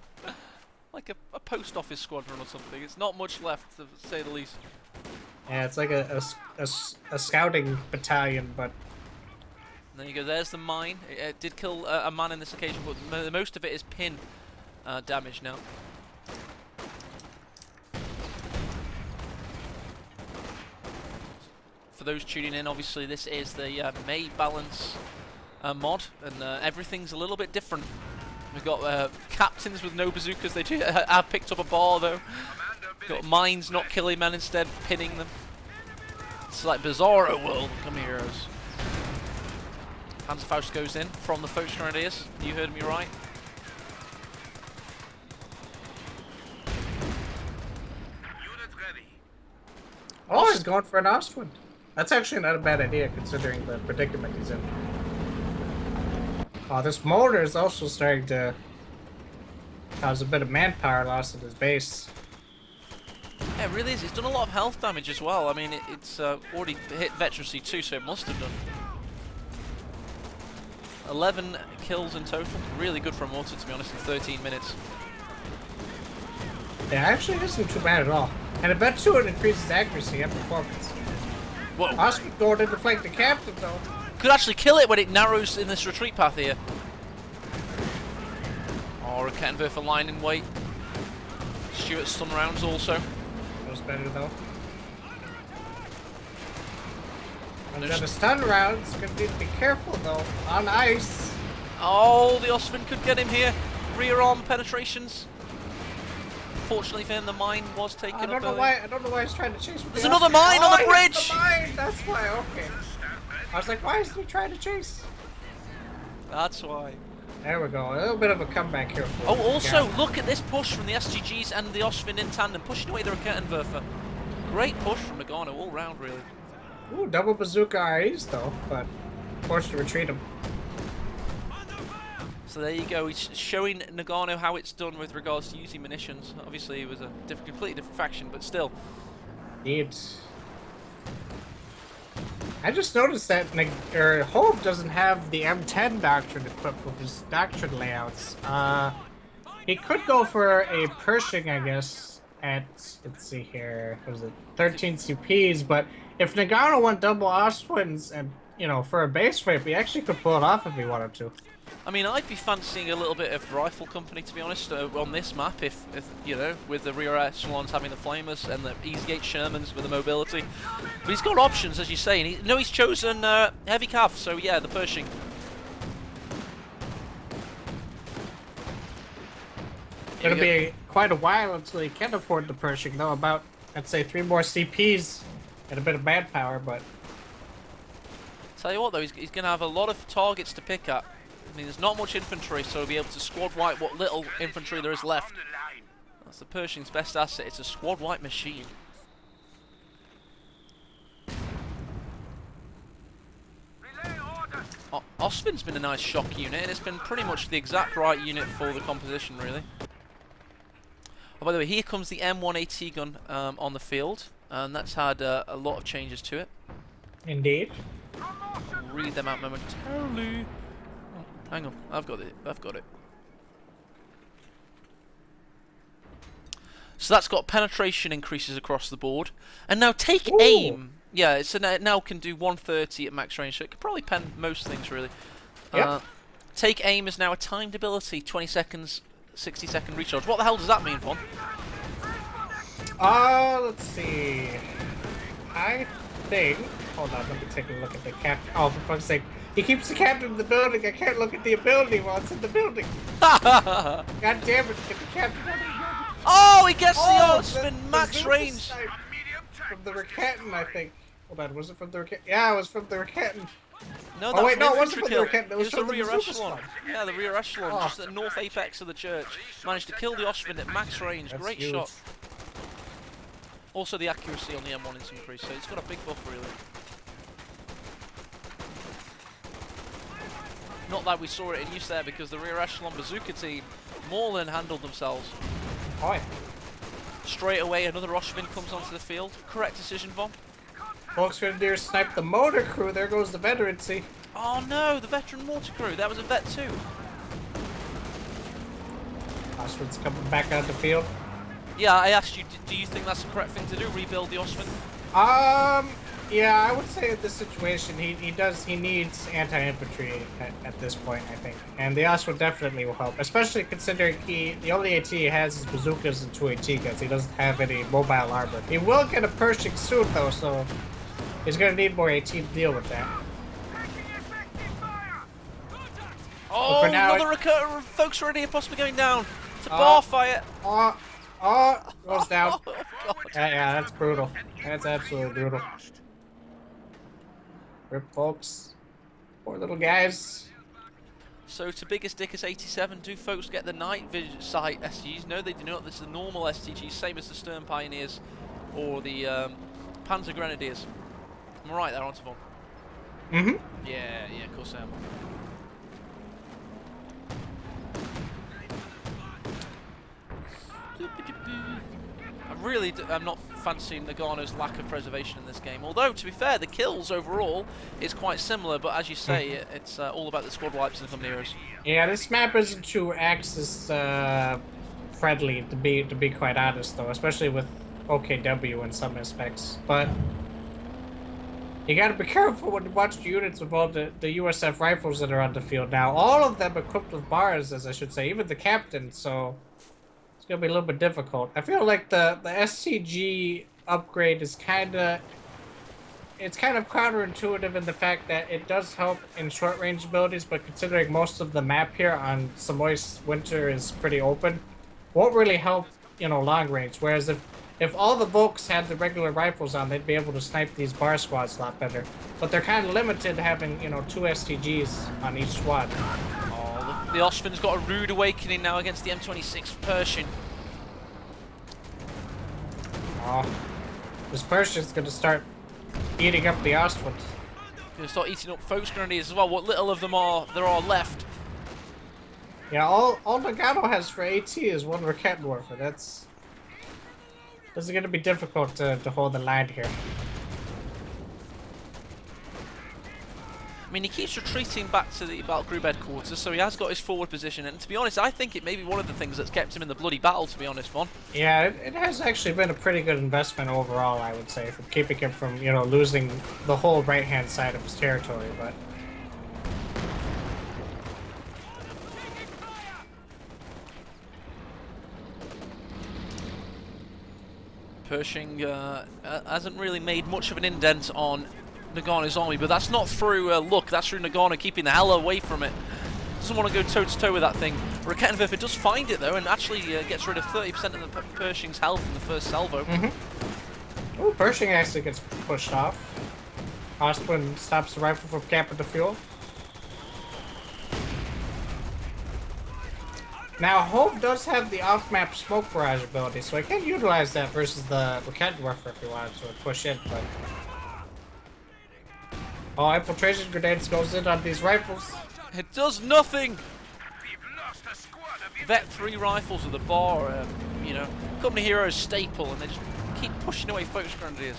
like a post office squadron or something. It's not much left, to say the least. Yeah, it's like a scouting battalion, but... There you go, there's the mine. It did kill a man in this occasion, but most of it is pin damage now. For those tuning in, obviously this is the May Balance mod, and everything's a little bit different. We've got captains with no bazookas. They do have picked up a bar though. Got mines not killing men, instead pinning them. It's like Bizarro world. Come here, heroes. Panzerfaust goes in from the Volksgrenadiers. You heard me right. Oh, he's going for an Ostwind. That's actually not a bad idea considering the predicament he's in. Oh, this mortar is also starting to cause a bit of manpower loss at his base. Yeah, it really is. It's done a lot of health damage as well. I mean, it's already hit veterancy too, so it must have done. 11 kills in total. Really good for a mortar, to be honest, in 13 minutes. Yeah, actually isn't too bad at all. And I bet too it increases accuracy and performance. Whoa. Ostwind going in to flank the captain though. Could actually kill it when it narrows in this retreat path here. Oh, Raketanwerfer line in wait. Stuart stun rounds also. Those better though. And then a stun round's gonna need to be careful though. On ice. Oh, the Osman could get him here. Rear arm penetrations. Fortunately for him, the mine was taken I don't up know early. why. I don't know why he's trying to chase me. There's another mine on the bridge! The mine. That's why. Okay. I was like, why is he trying to chase? That's why. There we go. A little bit of a comeback here. For Oh, also, Garen. look at this push from the SGGs and the Osman in tandem, pushing away the Raketenwerfer. Great push from Noggano all round, really. Ooh, double bazooka REs though, but forced to retreat him. So there you go, he's showing Noggano how it's done with regards to using munitions. Obviously, it was a completely different faction, but still. Indeed. I just noticed that Jove doesn't have the M10 doctrine equipped with his doctrine layouts. He could go for a Pershing, I guess, at, let's see here, what was it, 13 CPs, but if Noggano went double Oswins and, you know, for a base rape, he actually could pull it off if he wanted to. I mean, I'd be fancying a little bit of rifle company, to be honest, on this map, if you know, with the rear echelons having the flamers and the Eastgate Shermans with the mobility. But he's got options, as you say, and he's chosen heavy cav, so yeah, the Pershing. It'll be quite a while until he can afford the Pershing, though. About, I'd say, 3 more CPs and a bit of manpower, but... Tell you what, though, he's going to have a lot of targets to pick at. I mean, there's not much infantry, so he'll be able to squad wipe what little infantry there is left. That's the Pershing's best asset. It's a squad wipe machine. Osvin's been a nice shock unit, and it's been pretty much the exact right unit for the composition, really. Oh, by the way, here comes the M1AT gun on the field, and that's had a lot of changes to it. Indeed. I'll read them out momentarily. Oh, hang on, I've got it. So that's got penetration increases across the board, and now take aim. Yeah, so it now can do 130 at max range, so it could probably pen most things, really. Yep. Take aim is now a timed ability, 20 seconds, 60-second recharge. What the hell does that mean, Von? Let's see. I think... Hold on, let me take a look at the captain. Oh, for fuck's sake. He keeps the captain in the building. I can't look at the ability while it's in the building. God damn it, get the captain out of here. Oh, he gets the Osman max range. From the Raketten, I think. Hold on, was it from the Raketten? Yeah, it was from the Raketten. No, oh wait, no, it wasn't from the Raketten. It was from the the rear echelon. Yeah, the rear echelon, Oh. just at the north apex of the church. Managed to kill the Osman at max range. That's Great huge. shot. Also, the accuracy on the M1 is increased, so it's got a big buff, really. Not that we saw it in use there, because the rear echelon bazooka team more than handled themselves. Oh, yeah. Straight away, another Osman comes onto the field. Correct decision, Von. Folks Grenadiers snipe the motor crew. There goes the veterancy. Oh no, the veteran mortar crew. That was a vet too. Osman's coming back out the field. Yeah, I asked you, do you think that's the correct thing to do? Rebuild the Osman? Yeah, I would say in this situation, he needs anti-infantry at this point, I think. And the Osman definitely will help, especially considering the only AT he has is bazookas and 2 AT guns. He doesn't have any mobile armor. He will get a Pershing soon, though, so he's going to need more AT to deal with that. Oh, for now, another folks already possibly going down. It's a bar fire. Goes down. Oh, God. Yeah, that's brutal. That's absolutely brutal. Rip, folks. Poor little guys. So to biggest dick is 87. Do folks get the night vision sight STGs? No, they do not. This is the normal STGs, same as the Stern Pioneers or the Panzer Grenadiers. Am I right there, Antivon? Mm-hmm. Yeah, of course I am. I'm not fancying Noggano's lack of preservation in this game. Although, to be fair, the kills overall is quite similar. But as you say, it's all about the squad wipes and the heroes. Yeah, this map isn't too Axis friendly to be quite honest, though, especially with OKW in some aspects. But you gotta be careful when you watch the units of all the USF rifles that are on the field now. All of them equipped with bars, as I should say, even the captain. So it's gonna be a little bit difficult. I feel like the SCG upgrade is it's kind of counterintuitive in the fact that it does help in short-range abilities, but considering most of the map here on Samoy's Winter is pretty open, won't really help, you know, long range. Whereas if all the Volks had the regular rifles on, they'd be able to snipe these bar squads a lot better. But they're kind of limited having, you know, 2 STGs on each squad. Oh, the Ostvin's got a rude awakening now against the M26 Pershing. Oh, this Pershing's gonna start eating up the Ostwind. Gonna start eating up Focus Grenadiers as well. What little of them there are left. Yeah, all Noggano has for AT is 1 Raketendwerfer. This is gonna be difficult to hold the line here. I mean, he keeps retreating back to the battle group headquarters, so he has got his forward position. And to be honest, I think it may be one of the things that's kept him in the bloody battle, to be honest, Von. Yeah, it has actually been a pretty good investment overall, I would say, for keeping him from, you know, losing the whole right-hand side of his territory, but... Pershing hasn't really made much of an indent on Noggano's army, but that's not through luck, that's through Noggano keeping the hell away from it. Doesn't want to go toe-to-toe with that thing. Raketendwerfer does find it, though, and actually gets rid of 30% of the Pershing's health in the first salvo. Oh, Pershing actually gets pushed off. Ostwind stops the rifle from capping the fuel. Now, Jove does have the off-map smoke barrage ability, so I can utilize that versus the Raketendwerfer if you wanted to push in, but... Oh, infiltration grenades goes in on these rifles. It does nothing! Vet 3 rifles with the bar, you know, Company Heroes staple, and they just keep pushing away Focus Grenadiers.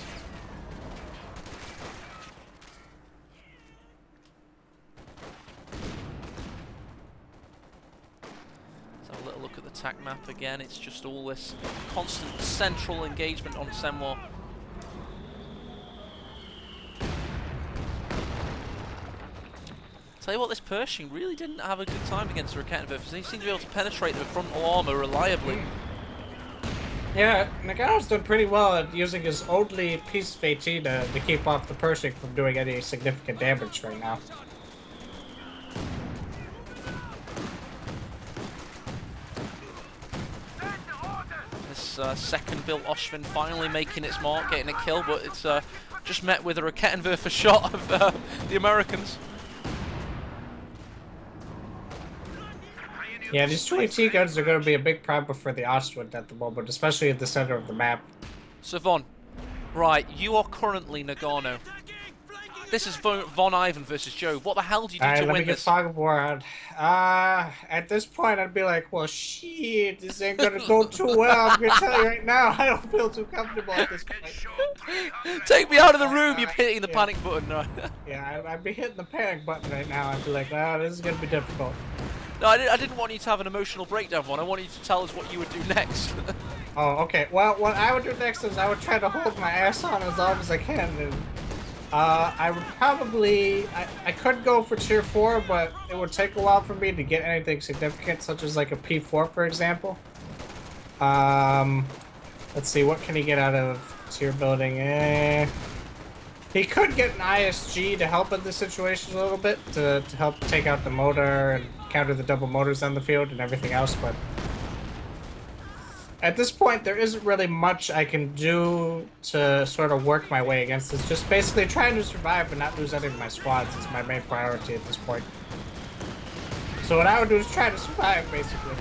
Let's have a little look at the attack map again. It's just all this constant central engagement on Semwa. Tell you what, this Pershing really didn't have a good time against the Raketendwerfer. He seemed to be able to penetrate the frontal armor reliably. Yeah, Noggano's done pretty well at using his only piece of AT to keep off the Pershing from doing any significant damage right now. This second built Ostwind finally making its mark, getting a kill, but it's just met with a Raketendwerfer shot of the Americans. Yeah, these 2 AT guns are going to be a big problem for the Ostwind at the moment, especially at the center of the map. So Von, right, you are currently Noggano. This is VonIvan versus Jove. What the hell do you do to win this? Let me get Fog of War on. At this point, I'd be like, well, shit, this ain't gonna go too well. I'm gonna tell you right now, I don't feel too comfortable at this point. Take me out of the room, you're hitting the panic button. Right? Yeah, I'd be hitting the panic button right now. I'd be like, this is gonna be difficult. No, I didn't want you to have an emotional breakdown, Von. I wanted you to tell us what you would do next. Oh, okay. Well, what I would do next is I would try to hold my ass on as long as I can. And, I would probably... I could go for tier 4, but it would take a while for me to get anything significant, such as like a P4, for example. Let's see, what can he get out of tier building? He could get an ISG to help in this situation a little bit, to help take out the motor and counter the double motors on the field and everything else, but... At this point, there isn't really much I can do to sort of work my way against this. Just basically trying to survive and not lose any of my squads is my main priority at this point. So what I would do is try to survive, basically.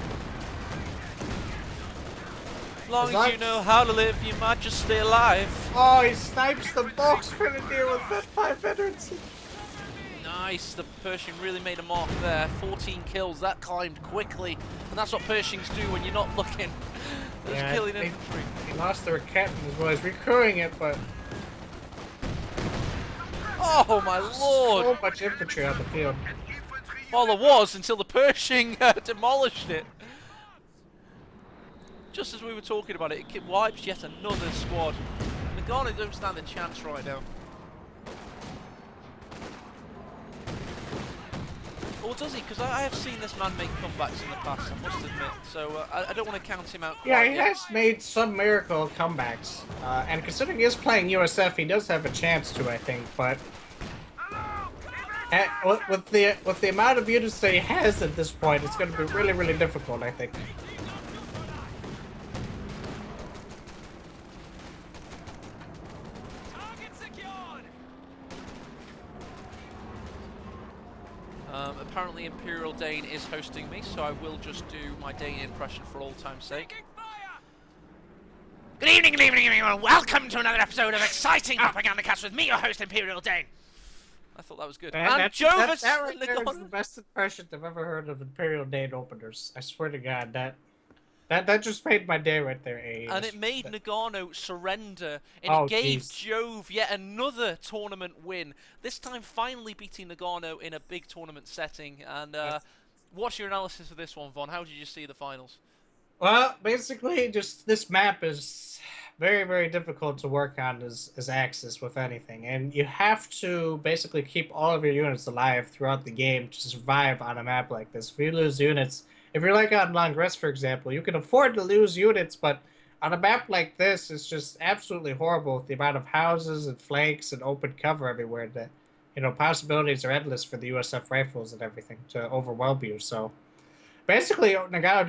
As long as you know how to live, you might just stay alive. Oh, he snipes the box grenadier with that 5 veterans. Nice, the Pershing really made a mark there. 14 kills, that climbed quickly. And that's what Pershings do when you're not looking. Just killing infantry. He lost the Raketen as well. He's recurring it, but... Oh my lord! So much infantry on the field. Well, there was until the Pershing demolished it. Just as we were talking about it, it wipes yet another squad. Noggano don't stand a chance right now. Or does he? Because I have seen this man make comebacks in the past, I must admit. So I don't want to count him out quite Yeah, he yet. has made some miracle comebacks. And considering he is playing USF, he does have a chance to, I think. But with the amount of units that he has at this point, it's going to be really, really difficult, I think. Apparently Imperial Dane is hosting me, so I will just do my Dane impression for all time's sake. Good evening, everyone. Welcome to another episode of Exciting Propaganda Cast with me, your host, Imperial Dane. I thought that was good. And Jove that right there is the best impression I've ever heard of Imperial Dane openers. I swear to God, that just made my day right there. And it made Noggano surrender, and Oh, it gave geez. Jove yet another tournament win. This time finally beating Noggano in a big tournament setting. And what's your analysis of this one, Von? How did you see the finals? Well, basically, just this map is very, very difficult to work on as Axis with anything. And you have to basically keep all of your units alive throughout the game to survive on a map like this. If you lose units, if you're like on Long Rest, for example, you can afford to lose units, but on a map like this, it's just absolutely horrible with the amount of houses and flanks and open cover everywhere that, possibilities are endless for the USF rifles and everything to overwhelm you. So basically, Noggano